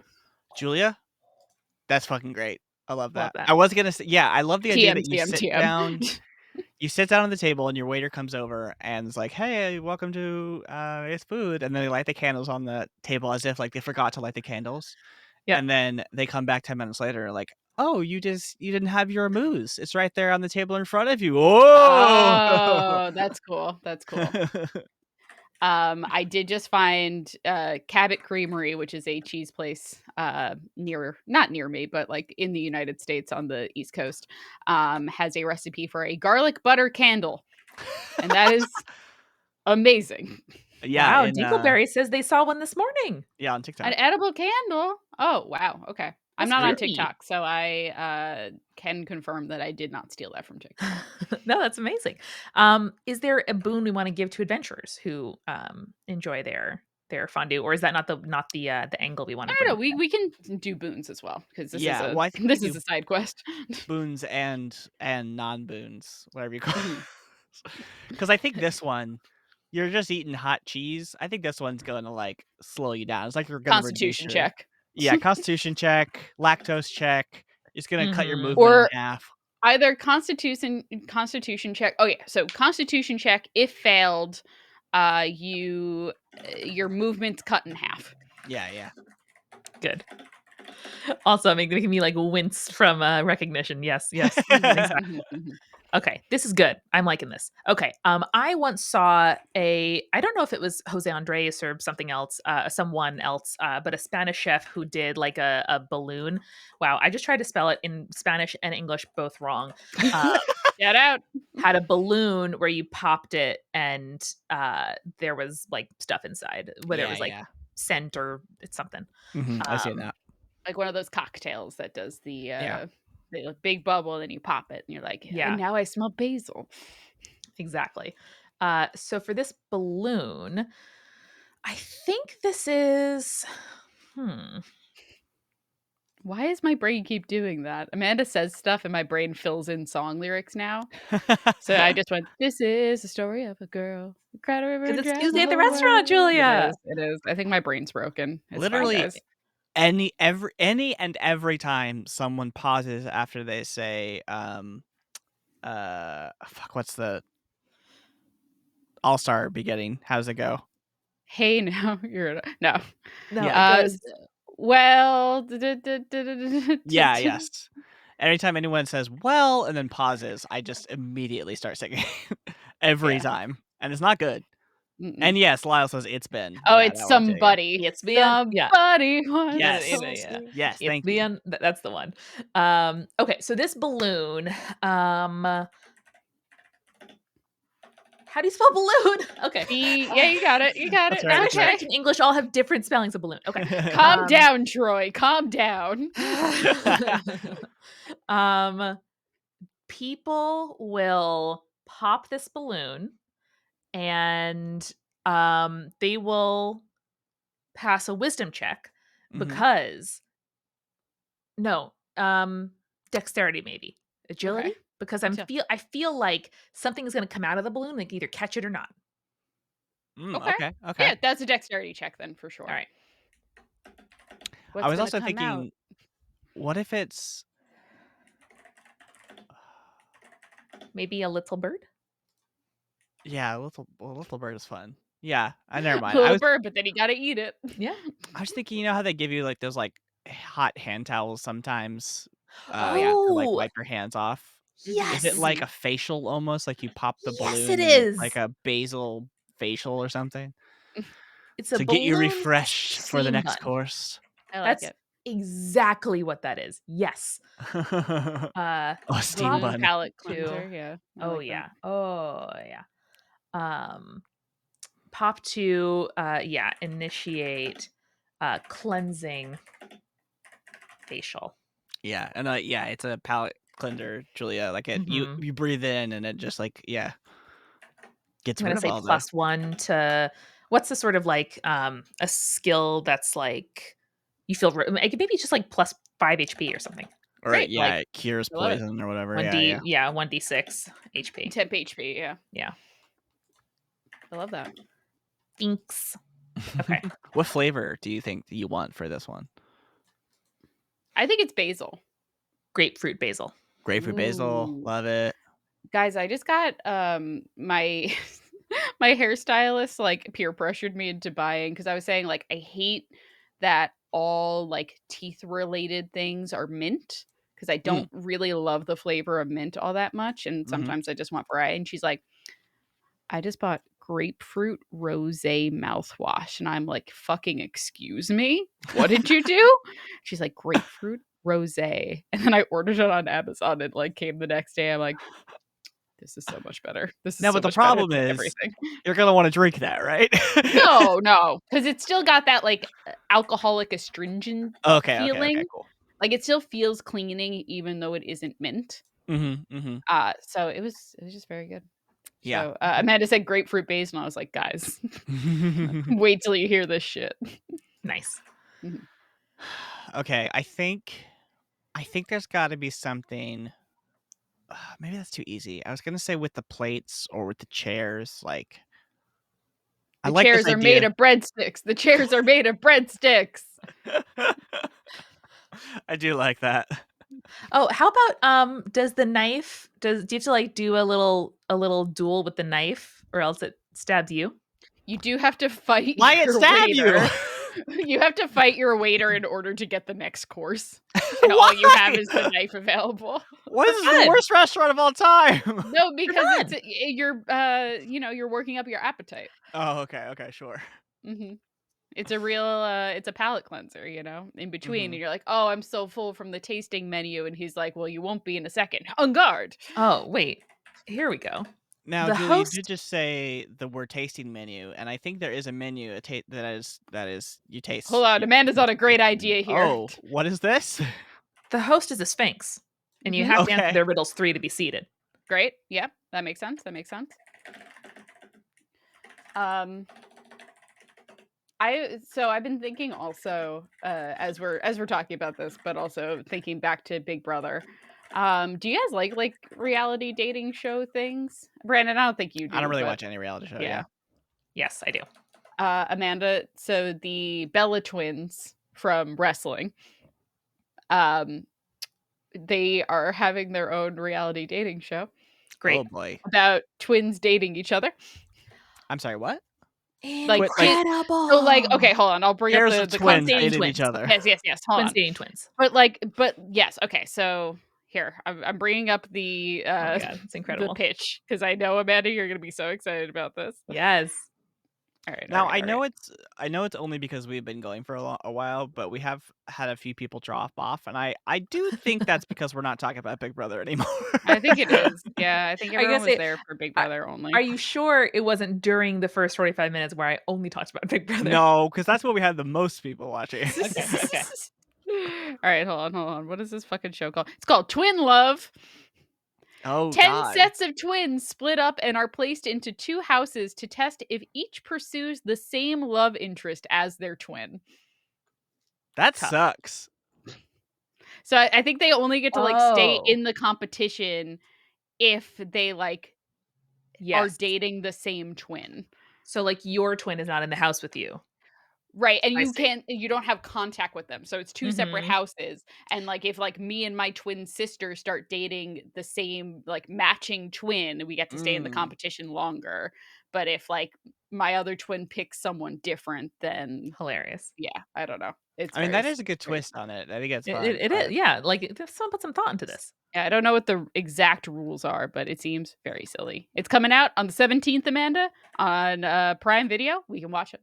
Julia, that's fucking great. I love Love that. that. I was gonna say, yeah, I love the idea TM, that TM, TM. you sit down on the table and your waiter comes over and is like, "Hey, welcome to it's food," and then they light the candles on the table as if like they forgot to light the candles, Yep. and then they come back 10 minutes later like, "Oh, you didn't have your mousse. It's right there on the table in front of you." Oh. Oh, that's cool. That's cool. I did just find Cabot Creamery, which is a cheese place not near me, but like in the United States on the East Coast, has a recipe for a garlic butter candle, and that is amazing. Yeah, Wow, in Dingleberry says they saw one this morning. yeah, on An TikTok. edible candle. Oh wow. Okay, I'm That's not on creepy. TikTok, so I can confirm that I did not steal that from TikTok. No, that's amazing. Is there a boon we want to give to adventurers who enjoy their fondue, or is that not the angle we want No, to no, bring no. it We can do boons as well because this is Yeah, a well, I think we this could is do a side quest. boons and non-boons, whatever you call Mhm. because I think this one, you're just eating hot cheese. I think this one's gonna, like, slow you down. It's like you're gonna reduce Constitution your check. yeah, constitution check, lactose check. It's gonna cut your Mhm. movement in Or half. either constitution check. Oh yeah, so constitution check if failed, you your movement's cut in half. Yeah, yeah. Good. Also, making me like wince from recognition. Yes, yes, Mhm, exactly. mhm, mhm. Okay, this is good. I'm liking this. Okay, I once saw I don't know if it was Jose Andres or something else, someone else, but a Spanish chef who did like a balloon. Wow, I just tried to spell it in Spanish and English both wrong. Uh, Get out. had a balloon where you popped it and there was like stuff inside, whether it Yeah, was like yeah. scent or it's something. Mhm, I see Um, that. Like one of those cocktails that does Yeah. the big bubble, then you pop it, and you're like, and yeah, now I smell basil. exactly. So for this balloon, I think this is Why does my brain keep doing that? Amanda says stuff, and my brain fills in song lyrics now. So I just went, "This is the story of a girl who cried a river because and it's drowned the Tuesday at the whole restaurant, world." It Julia. is, it is. I think my brain's broken. It's fine, Literally guys. any and every time someone pauses after they say, fuck, what's the all-star beginning? How does it go? Hey, now you're no. No, it Yeah. Uh, goes. well, Yeah, yes. Anytime anyone says, "Well," and then pauses, I just immediately start singing every yeah. time, and it's not good. Mm-mm. And yes, Lyle says, "It's been." Oh, Yeah, it's that one too, yeah. It's yeah. somebody You once know, Yes. told yeah. me. Yes, It's thank you. that's the one. Okay, so this balloon, how do you spell balloon? Okay. Yeah, you got it. You got That's it. right, Spanish, that's right. Okay. French, and English all have different spellings of balloon. Okay. Calm down, Troy. Calm down. Um, people will pop this balloon and they will pass a wisdom check Mhm. because no, dexterity maybe. Agility? Okay. Because So I feel like something is gonna come out of the balloon, like either catch it or not. okay. Okay, okay. Yeah, that's a dexterity check then for All sure. right. I What's was gonna also come out? thinking, what if it's Maybe a little bird? yeah, a little bird is fun. Yeah, never mind. Little bird, but then you gotta eat it. Yeah. I was thinking, you know how they give you, like, those, like, hot hand towels sometimes, Oh yeah. to, like, Oh, wipe your hands off? Mhm, Is it yes. like mhm. a facial almost, like you pop the Yes, it balloon like is. a basil facial or something It's a to get you balloon refreshed for the steam next bun. course? I like That's it. exactly what that is. Yes. Uh, Oh, steam pop Balloon bun. palate to cleanser. Yeah, I oh like that. yeah. Oh yeah. Um, pop to yeah, initiate cleansing facial. Yeah, and, yeah, it's a palate cleanser, Julia, like, Mhm. you breathe in and it just, like, yeah, gets I'm gonna rid of say all the +1 to what's the sort of like a skill that's like you feel like maybe just like 5 HP or something. Or Great. yeah, it cures I love it. poison or whatever. Yeah, 1d, yeah. 1d6 HP. Temp HP. Yeah, Yeah. I love that. Thanks. Okay. What flavor do you think you want for this one? I think it's basil. Grapefruit basil. Grapefruit basil, Ooh. love it. Guys, I just got my my hairstylist like peer pressured me into buying because I was saying like I hate that all like teeth related things are mint because I don't really love the flavor of mint all that much and Mm-hmm. sometimes I just want variety. And she's like, I just bought grapefruit rose mouthwash. And I'm like, fucking excuse me? What did you do? She's like, grapefruit rose. And then I ordered it on Amazon and like came the next day. I'm like, this is so much better. This is Now, so but the much better problem than is everything. you're gonna want to drink that, right? No, because it's still got that like alcoholic astringent Okay, feeling. cool. Like it still feels cleaning, even though it isn't mint. Mm-hmm. Mm-hmm. So it was just very good. Yeah. So Amanda said grapefruit based, and I was like, guys, wait till you hear this shit. Nice. Mhm. Okay, I think there's got to be something. Maybe that's too easy. I was gonna say with the plates or with the chairs. Like, I The like this chairs are made idea. of breadsticks. The chairs are made of breadsticks. I do like that. Oh, how about does the knife do you have to like do a little duel with the knife or else it stabs you? You do have to fight Why it your stab you? waiter. You have to fight your waiter in order to get the next course. And all you have Why? is the knife available. What is the Fun. worst restaurant of all time? No, because fun. you're working up your appetite. Oh, okay, sure. Hmm. It's a real it's a palate cleanser, in between. Mhm. And you're like, oh, I'm so full from the tasting menu. And he's like, well, you won't be in a second. On guard. Oh, wait. Here we go. Now, The Julie, you did host just say the word tasting menu, and I think there is a menu that is you taste. Hold on, Amanda's on a great idea here. Oh, what is this? the host is a sphinx and you Mhm. have to answer Okay. their riddles 3 to be seated. Great. Yeah, that makes sense. I've been thinking also as we're talking about this, but also thinking back to Big Brother. Do you guys like reality dating show things? Brandon, I don't think you do. I don't really but watch any reality show. yeah. Yeah. Yes, I do. Amanda, so the Bella twins from wrestling, um, they are having their own reality dating show Great. Oh boy. about twins dating each other. I'm sorry. What? Like, Incredible. So okay, hold on. I'll bring up Pairs the of twins context. dating each other. Yes. Hold Twins on. dating twins. But yes. Okay, so here I'm bringing up the Oh my god, it's the incredible. pitch because I know Amanda, you're gonna be so excited about this. Yes. All right. Now all right. I know it's only because we've been going for a while, but we have had a few people drop off, and I do think that's because we're not talking about Big Brother anymore. I think it is. Yeah, I think Are you everyone gonna was say- there for Big are- Brother only. Are you sure it wasn't during the first 45 minutes where I only talked about Big Brother? No, because that's what we had the most people watching. Okay. All right, hold on. What is this fucking show called? It's called Twin Love. Oh 10 God. sets of twins split up and are placed into 2 houses to test if each pursues the same love interest as their twin. That Tough. sucks. So I think they only get to stay Oh. in the competition if they are Yes. dating the same twin. So like your twin is not in the house with you. Right, and I you see. don't have contact with them. So it's 2 separate Mhm. houses. And if me and my twin sister start dating the same matching twin, we get to stay in the Mm. competition longer. But if my other twin picks someone different, then Hilarious. yeah, I don't know. It's I mean, very that is a good very twist fun. on it. I think it's It, fun. it is, yeah. Like someone put some thought into this. Yeah, I don't know what the exact rules are, but it seems very silly. It's coming out on the 17th, Amanda, on Prime Video. We can watch it.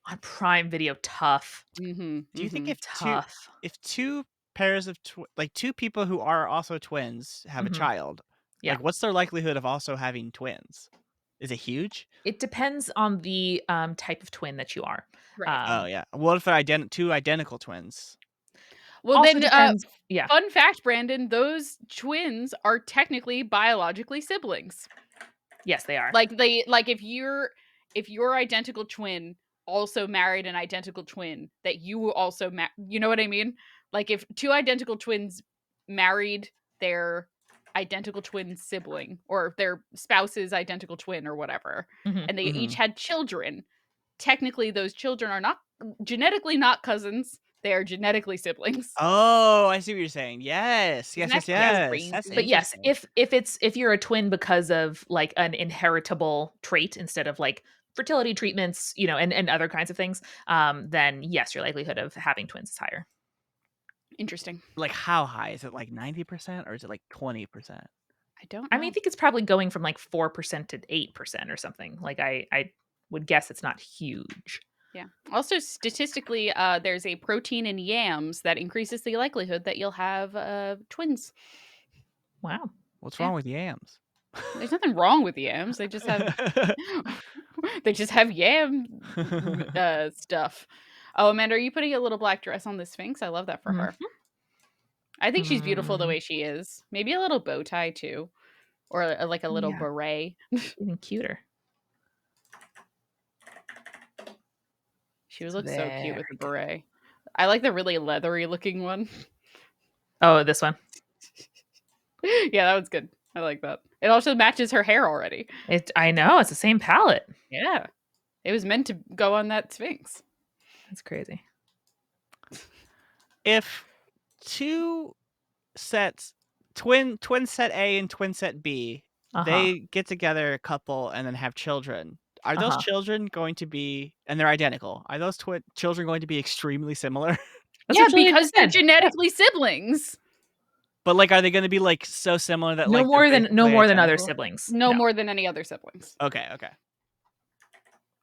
On Prime Video, tough. Mm-hmm. Do you think Tough. if two pairs of two people who are also twins have a Mhm. child, Yeah. what's their likelihood of also having twins? Is it huge? It depends on the type of twin that you are. Right. Oh yeah. What if they're two identical twins? Well, Also then, depends. Yeah. fun fact, Brandon, those twins are technically biologically siblings. Yes, they are. If your identical twin also married an identical twin that you also you know what I mean? Like if two identical twins married their identical twin sibling or their spouse's identical twin or whatever, Mhm. and they each Mhm. had children, technically those children are not genetically not cousins. They are genetically siblings. Oh, I see what you're saying. Yes, Isn't yes, that yes, Yes. yes. That's crazy? But yes, interesting. if you're a twin because of like an inheritable trait instead of like fertility treatments, and other kinds of things, then yes, your likelihood of having twins is higher. Interesting. Like how high? Is it like 90% or is it like 20%? I don't I mean, I know. think it's probably going from like 4% to 8% or something. Like I would guess it's not huge. Yeah. Also, statistically, there's a protein in yams that increases the likelihood that you'll have twins. Wow. What's Yeah. wrong with yams? There's nothing wrong with yams. They just have they just have yam stuff. Oh, Amanda, are you putting a little black dress on the Sphinx? I love that for Mhm. her. I think she's beautiful the Hmm. way she is. Maybe a little bow tie too, or like a little Yeah, beret. even cuter. She would So look so cute with the very good. beret. I like the really leathery looking one. Oh, this one. Yeah, that was good. I like that. It also matches her hair already. I know it's the same palette. Yeah. It was meant to go on that Sphinx. That's crazy. If two sets, twin set A and twin set B, Uh huh. they get together, a couple, and then have children. Are Uh those huh. children going to be, and they're identical? Are those children going to be extremely similar? That's Yeah, what Julia because just they're said. Yeah. genetically siblings. But like, are they going to be like so similar that No like they're more than no basically more than other identical? siblings. No No. more than any other siblings. Okay, okay.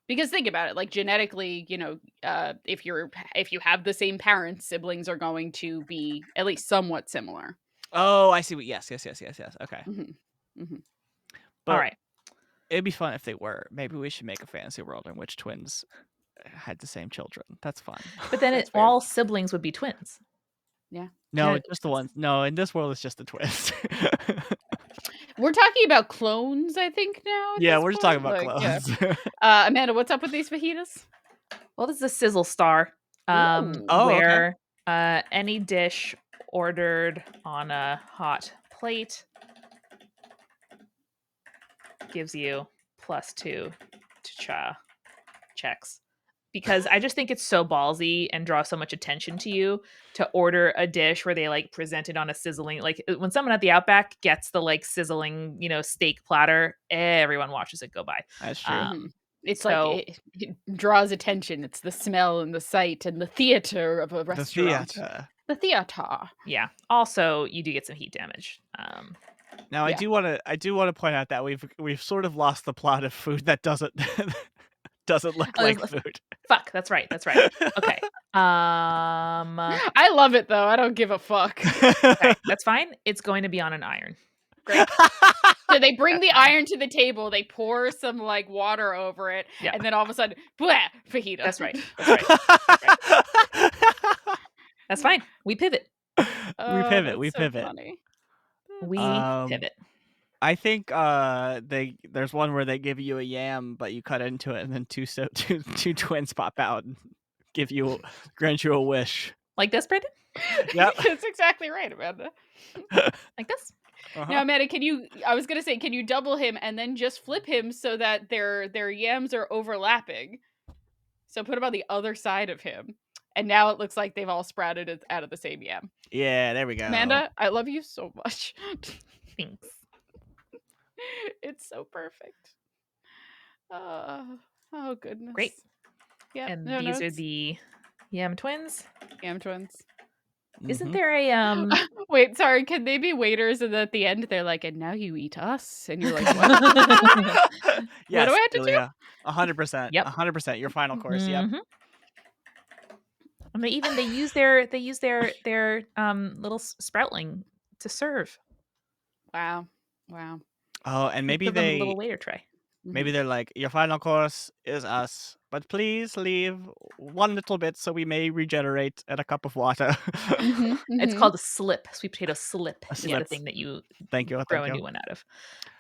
Because think about it, like genetically, if you have the same parents, siblings are going to be at least somewhat similar. Oh, I see. What? Yes, yes, yes, yes, yes. Okay, Hmm. Hmm. All but right. it'd be fun if they were. Maybe we should make a fantasy world in which twins had the same children. That's fun. But then That's very all siblings would be twins. yeah. No, Genetic just the twins. ones. No, in this world, it's just the twins. We're talking about clones, I think now at Yeah, this we're just talking point. about Like, yeah. clones. Amanda, what's up with these fajitas? Well, this is a sizzle star, Ooh. Oh, okay. where any dish ordered on a hot plate gives you +2 to cha checks. Because I just think it's so ballsy and draws so much attention to you to order a dish where they like present it on a sizzling, like when someone at the Outback gets the like sizzling, steak platter, everyone watches it go by. That's true. Mhm. It's like So it draws attention. It's the smell and the sight and the theater of a The restaurant. theater. The theater. yeah. Also, you do get some heat damage. Now, Yeah. I do want to point out that we've sort of lost the plot of food that doesn't doesn't look Oh, like food. fuck. That's right. That's right. Okay. I love it though. I don't give a fuck. Okay. That's fine. It's going to be on an iron. Great. So they bring the iron to the table, they pour some like water over it, Yeah. and then all of a sudden, blah, fajita. That's right. That's right. That's fine. We pivot. We pivot. That's We so pivot. funny. We Um, pivot. I think there's one where they give you a yam, but you cut into it, and then two twins pop out and grant you a wish. Like this, Brandon? Yep. That's exactly right, Amanda. Like this? Uh-huh. Now, Amanda, I was gonna say, can you double him and then just flip him so that their yams are overlapping? So put him on the other side of him. And now it looks like they've all sprouted out of the same yam. Yeah, there we go. Amanda, I love you so much. Thanks. It's so perfect. Oh goodness. Great. Yeah. And No these are notes. the Yam twins. Yam twins. Isn't Mhm. there a Wait, sorry, can they be waiters and at the end they're like, and now you eat us? And you're like, what? Yes, What do I have to do? Julia. 100%. Yep. 100%. Your final course. Yep. Mhm. And they use their little sproutling to serve. Wow. Wow. Oh, and maybe Give them a little waiter tray. maybe they're like, your final course is us, but please leave one little bit so we may regenerate and a cup of water. It's called a slip. Sweet potato slip A is the slip. thing that you Thank you. grow Thank a you. new one out of.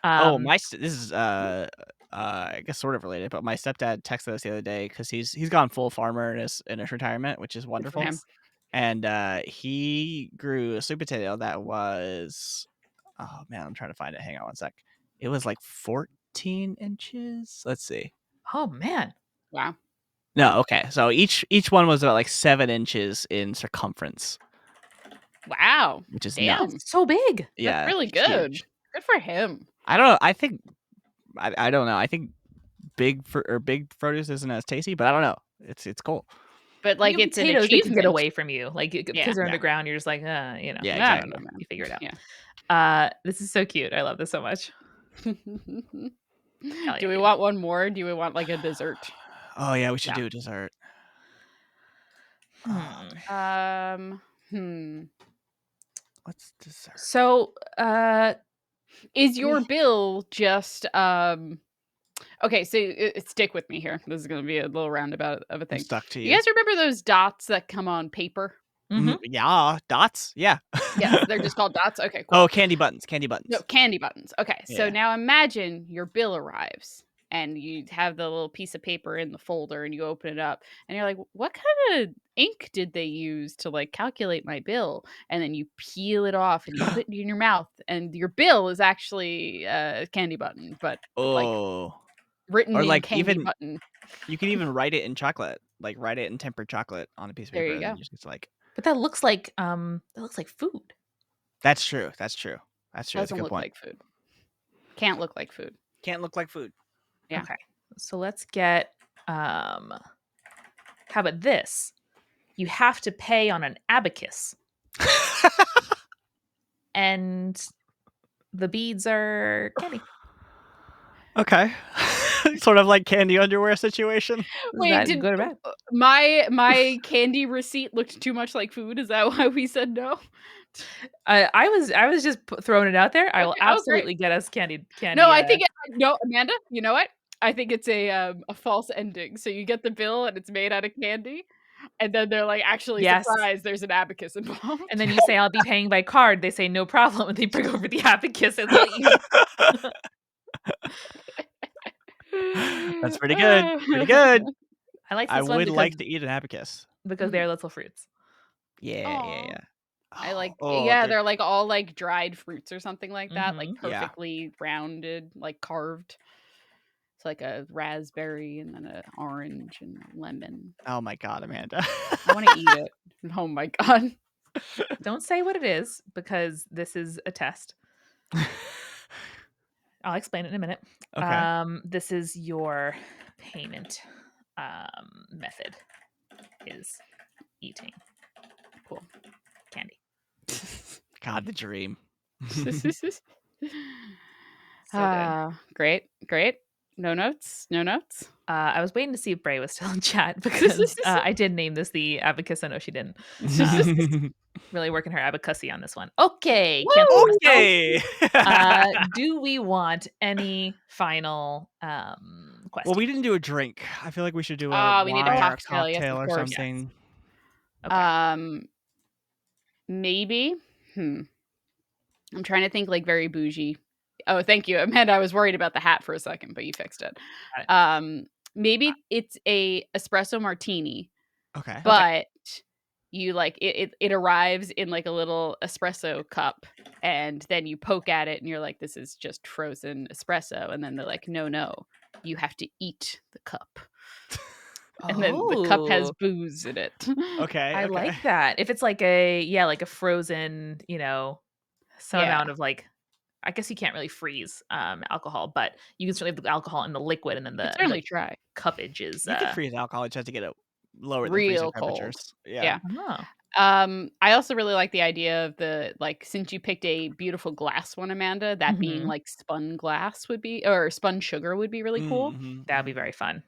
Oh, this is I guess sort of related, but my stepdad texted us the other day because he's gone full farmer in his retirement, which is Good for wonderful. him. and he grew a sweet potato that was, oh man, I'm trying to find it. Hang on one sec. It was like 14 inches. Let's see. Oh man. Wow. No, okay. So each one was about like 7 inches in circumference, Wow. which is Damn. nuts. That's so big. Yeah, That's really good. huge. Good for him. I don't know. I think I don't know. I think big produce isn't as tasty, but I don't know. It's cool. But like You it's an potatoes, they can get achievement. away from you. Like Yeah. because they're Yeah. underground, you're just like, Yeah, I don't exactly. know, man. you figure it out. Yeah. This is so cute. I love this so much. Do yeah, we dude. want one more? Do we want like a dessert? Oh yeah, we should Yeah. do a dessert. What's dessert? So, is your bill just okay, so stick with me here. This is going to be a little roundabout of a I'm thing. stuck to You you. guys remember those dots that come on paper? Yeah, dots. Yeah. Yes, they're just called dots. Okay, cool. Oh, candy buttons. Candy buttons. No, candy buttons. Okay, so Yeah. now imagine your bill arrives and you have the little piece of paper in the folder and you open it up and you're like, what kind of ink did they use to like calculate my bill? And then you peel it off and you put it in your mouth and your bill is actually a candy button, but like Oh. written Or in like candy even button. you can even write it in chocolate. Like write it in tempered chocolate on a piece of There paper you and then go. just like but that looks like food. That's true. That's true. That's a Doesn't good look point. like food. Can't look like food. Can't look like food. Yeah. Okay. So let's get how about this? You have to pay on an abacus. And the beads are candy. Okay. Sort of like candy underwear situation. Is Wait, that did good or bad? my candy receipt looked too much like food? Is that why we said no? I was just throwing it out there. I will Okay. Oh, great. absolutely get us candy. No, I think no, Amanda. You know what? I think it's a false ending. So you get the bill and it's made out of candy, and then they're like, actually, Yes. surprise, there's an abacus involved. And then you say, "I'll be paying by card." They say, "No problem," and they bring over the abacus and leave. That's pretty good. Pretty good. I like I this one would because like to eat an abacus. they're little fruits. Yeah. Aw. I like, Oh, yeah, they're like all like dried fruits or something like that, like Mhm. Yeah. perfectly rounded, like carved. It's like a raspberry and then an orange and a lemon. Oh my god, Amanda. I want to eat it. Oh my god. Don't say what it is because this is a test. I'll explain it in a minute. Okay. This is your payment method is eating Cool. candy. God, the dream. So good. Great. No notes. I was waiting to see if Bray was still in chat because I did name this the abacus. I know she didn't. Really working her abacusy on this one. Okay, cancel myself. Okay. Do we want any final questions? Well, we didn't do a drink. I feel like we should do a wine we need a or a cocktail, yes, of cocktail or course. something. Okay. Maybe. I'm trying to think like very bougie. Oh, thank you, Amanda. I was worried about the hat for a second, but you fixed it. Maybe it's a espresso martini. Okay. But you like it arrives in like a little espresso cup and then you poke at it and you're like, this is just frozen espresso. And then they're like, no, you have to eat the cup. And then the cup has booze in it. Okay. I like that. If it's like a frozen, some amount of like, I guess you can't really freeze alcohol, but you can certainly have the alcohol in the liquid and then the certainly try. cuppage is You can freeze alcohol, you just have to get it lower than real freezing cold. temperatures. Yeah. Oh. I also really like the idea of the like, since you picked a beautiful glass one, Amanda, that being like spun glass would be, or spun sugar would be really cool. That would be very fun.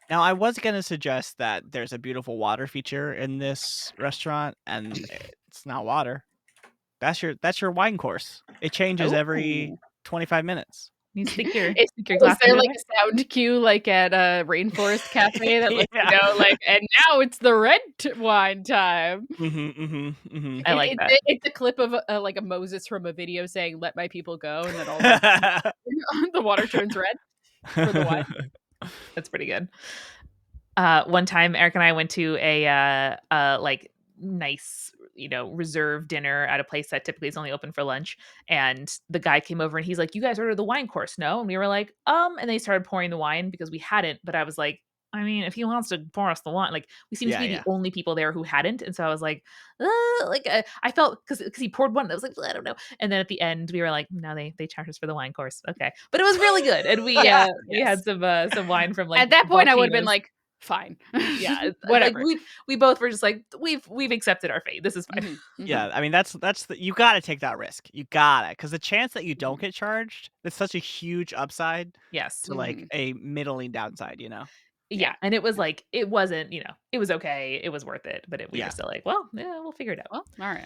Now, I was going to suggest that there's a beautiful water feature in this restaurant, and it's not water. That's your wine course. It changes every 25 minutes. You stick your Is glass there in like a sound cue like at a Rainforest Cafe that lets you know like, and now it's the red wine time. I like that. It's a clip of like a Moses from a video saying "Let my people go," and then all the water turns red for the wine. That's pretty good. One time, Eric and I went to a like nice, reserved dinner at a place that typically is only open for lunch. And the guy came over and he's like, "You guys ordered the wine course, no?" And we were like, and they started pouring the wine because we hadn't. But I was like, I mean, if he wants to pour us the wine, like we seem to Yeah, be the yeah. only people there who hadn't. And so I was like, I felt because he poured one, I was like, I don't know. And then at the end, we were like, no, they charged us for the wine course, okay, but it was really good, and Yeah. we had Yes. some wine from like At that point, I would have been volcanoes. like, fine. Yeah, like Whatever. we both were just like, we've accepted our fate. This is fine. Yeah, I mean, that's you gotta take that risk. You gotta, because the chance that you don't Mhm. get charged, that's such a huge upside Yes. to, like, a middling downside, you know? Yeah, Yeah. and it was like it wasn't, it was okay. It was worth it, but we were Yeah. still like, well, yeah, we'll figure it out. Well, all right.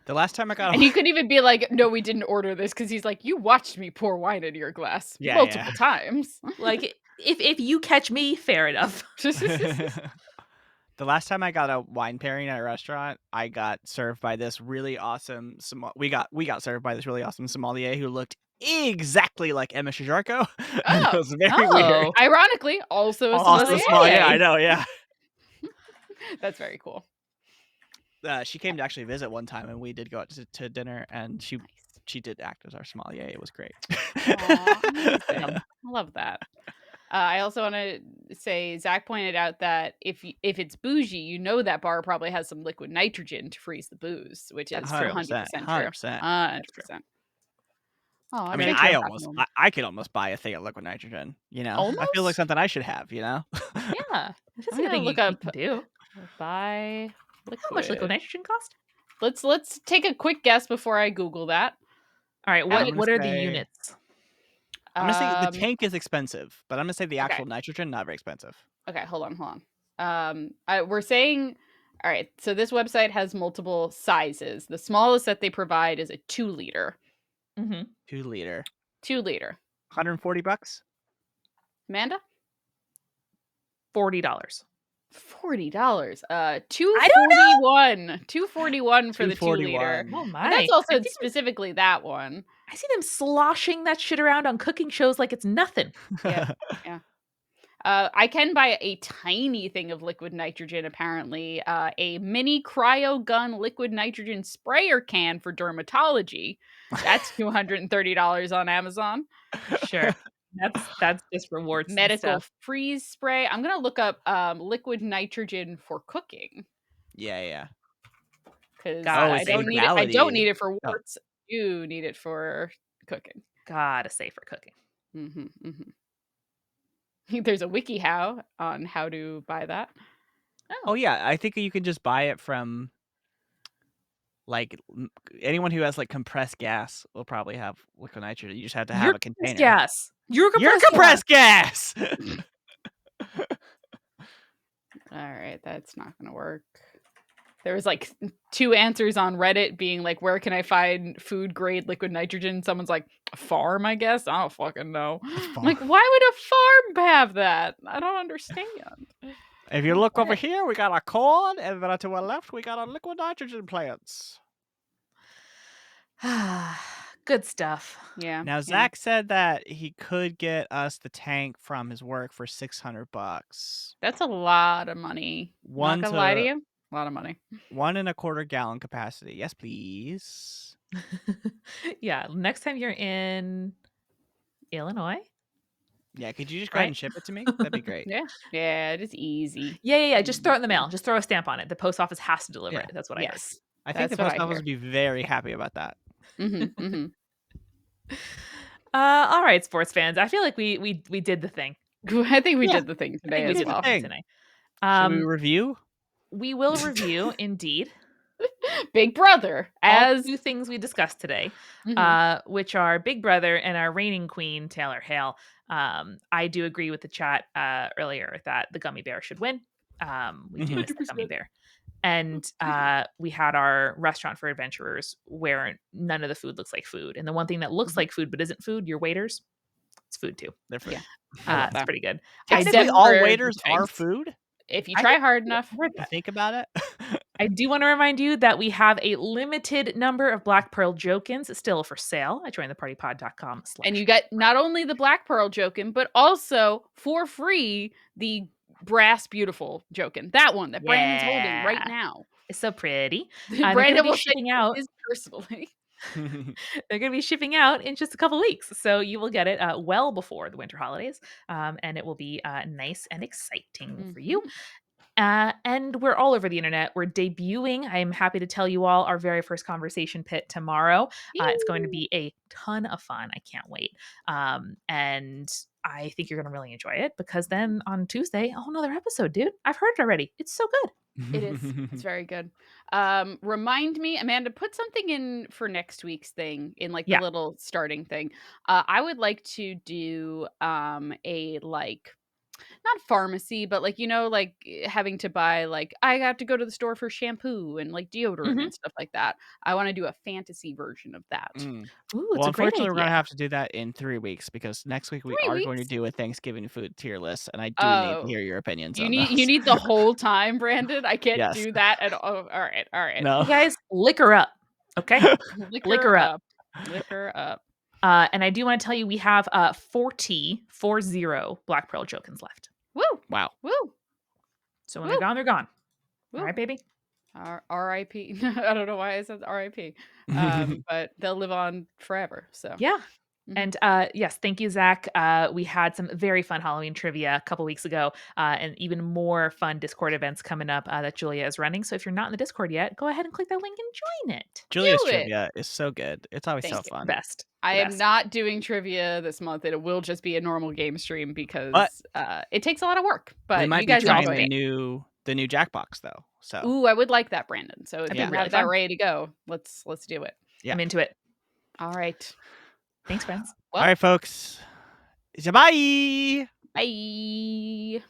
The last time I got And he could even be like, "No, we didn't order this," because he's like, "You watched me pour wine into your glass Yeah, yeah. multiple times." Like if you catch me, fair enough. The last time I got a wine pairing at a restaurant, I got served by this really awesome we got served by this really awesome sommelier who looked exactly like Emma Shajarko, and it Oh. was very weird. Ironically, also a Also small, yeah, I sommelier. know, yeah. That's very cool. She came to actually visit one time, and we did go out to dinner, and Nice. she did act as our sommelier. It was great. Aw, amazing. I love that. I also want to say Zach pointed out that if it's bougie, you know that bar probably has some liquid nitrogen to freeze the booze, which is That's true. 100%, 100% true. 100%. 100%. Oh, I I'm mean, Very making true. a I happy almost, moment. I could almost buy a thing of liquid nitrogen. You know, I feel like Almost? something I should have. You know, Yeah, that's I'm a gonna thing look you up can do. buy How much liquid liquid. nitrogen cost? Let's take a quick guess before I Google that. All right, I'm what are the units? I'm gonna say the Um, tank is expensive, but I'm gonna say the okay. actual nitrogen not very expensive. Okay, hold on. We're saying, all right, so this website has multiple sizes. The smallest that they provide is a 2 liter. 2 liter, 2 liter. $140. Amanda? $40. $40. I don't know. 241. 241 for the 2 liter. 241. Oh But that's my! also specifically that one. I see them sloshing that shit around on cooking shows like it's nothing. Yeah. Yeah. I can buy a tiny thing of liquid nitrogen, apparently. A mini cryo gun liquid nitrogen sprayer can for dermatology. That's $230 on Amazon. Sure, that's just rewards and Medical stuff. freeze spray. I'm gonna look up liquid nitrogen for cooking Yeah. because Gotta I say don't for need it. I don't need Legality. it for Oh, warts. I do need it for cooking. gotta say for cooking. There's a WikiHow on how to buy that. oh yeah. I think you can just buy it from like anyone who has like compressed gas will probably have liquid nitrogen. You just have to have Your a compressed container. gas. Your Your compressed gas. compressed gas. All right, that's not gonna work. There was like 2 answers on Reddit being like, where can I find food grade liquid nitrogen? Someone's like, a farm, I guess. I don't fucking know. I'm like, why would a farm have that? I don't understand. If you look over here, we got our corn, and then to our left, we got our liquid nitrogen plants. Good stuff. Yeah. Now, Zach said that he could get us the tank from his work for $600. That's a lot of money. Not gonna lie to you. A lot of money. 1.25 gallon capacity. Yes, please. Yeah, next time you're in Illinois. Yeah, could you just go ahead and ship it to me? That'd be great. Yeah, it is easy. Yeah. Just throw it in the mail. Just throw a stamp on it. The post office has to deliver it. That's what I heard. Yes. I think That's the what post I office hear. would be very happy about that. All right, sports fans. I feel like we did the thing. I think we Yeah, did the thing I think today we as did well. the thing tonight. Should we review? We will review indeed. Big Brother, All as 2 things we discussed today, Mhm. which are Big Brother and our reigning queen, Taylor Hale. I do agree with the chat earlier that the gummy bear should win. We do miss the gummy 100%. bear. And we had our restaurant for adventurers where none of the food looks like food. And the one thing that looks like food but isn't food, your waiters, it's food too. They're food. Yeah. I love It's that. pretty good. Technically, Except all for waiters the are drinks. food. If you I try think hard enough. I heard If you that. think about it. I do want to remind you that we have a limited number of Black Pearl Jokins still for sale at jointhepartypod.com. And you get not only the Black Pearl Jokin, but also for free the Brass Beautiful Jokin. That one that Brandon's holding right now. It's so pretty. They're going to Brandon be will say shipping out. his personally. They're going to be shipping out in just a couple weeks, so you will get it well before the winter holidays, and it will be nice and exciting for you. Mhm. And we're all over the internet. We're debuting. I'm happy to tell you all our very first conversation pit tomorrow. It's going to be a ton of fun. I can't wait. And I think you're going to really enjoy it because then on Tuesday, a whole nother episode, dude. I've heard it already. It's so good. It is. It's very good. Remind me, Amanda, put something in for next week's thing in like the Yeah. little starting thing. I would like to do a like not pharmacy, but like like having to buy like I have to go to the store for shampoo and like deodorant Mhm. and stuff like that. I want to do a fantasy version of that. Mm. Ooh, Well, it's a great unfortunately, we're idea. gonna have to do that in 3 weeks because next week we 3 are going to weeks? do a Thanksgiving food tier list, and I do need to Oh, hear your opinions you on need those. the whole time, Brandon. I can't Yes. do that at all. All right, all right. Hey No. guys, liquor up. Okay? Liquor Liquor up. up, liquor up. And I do want to tell you we have 40 Black Pearl Jokins left. Woo, Wow. woo, So when they're woo, gone, they're gone. All woo. right, baby? R.I.P. I don't know why I said R.I.P. But they'll live on forever. So Yeah. mhm. And yes, thank you, Zach. We had some very fun Halloween trivia a couple weeks ago, and even more fun Discord events coming up that Julia is running. So if you're not in the Discord yet, go ahead and click that link and join it. Julia's Do it. trivia is so good. It's always so Thank you. The fun. best. I The am best. not doing trivia this month. It will just be a normal game stream But because it takes a lot of work. we But might you be guys trying enjoy it. the new Jackbox though. So Ooh, I would like that, Brandon. So That'd if be yeah. you really have that fun. ready to go, let's do it. Yeah. I'm into it. All right. Thanks, friends. All Well, right, folks. Bye. bye.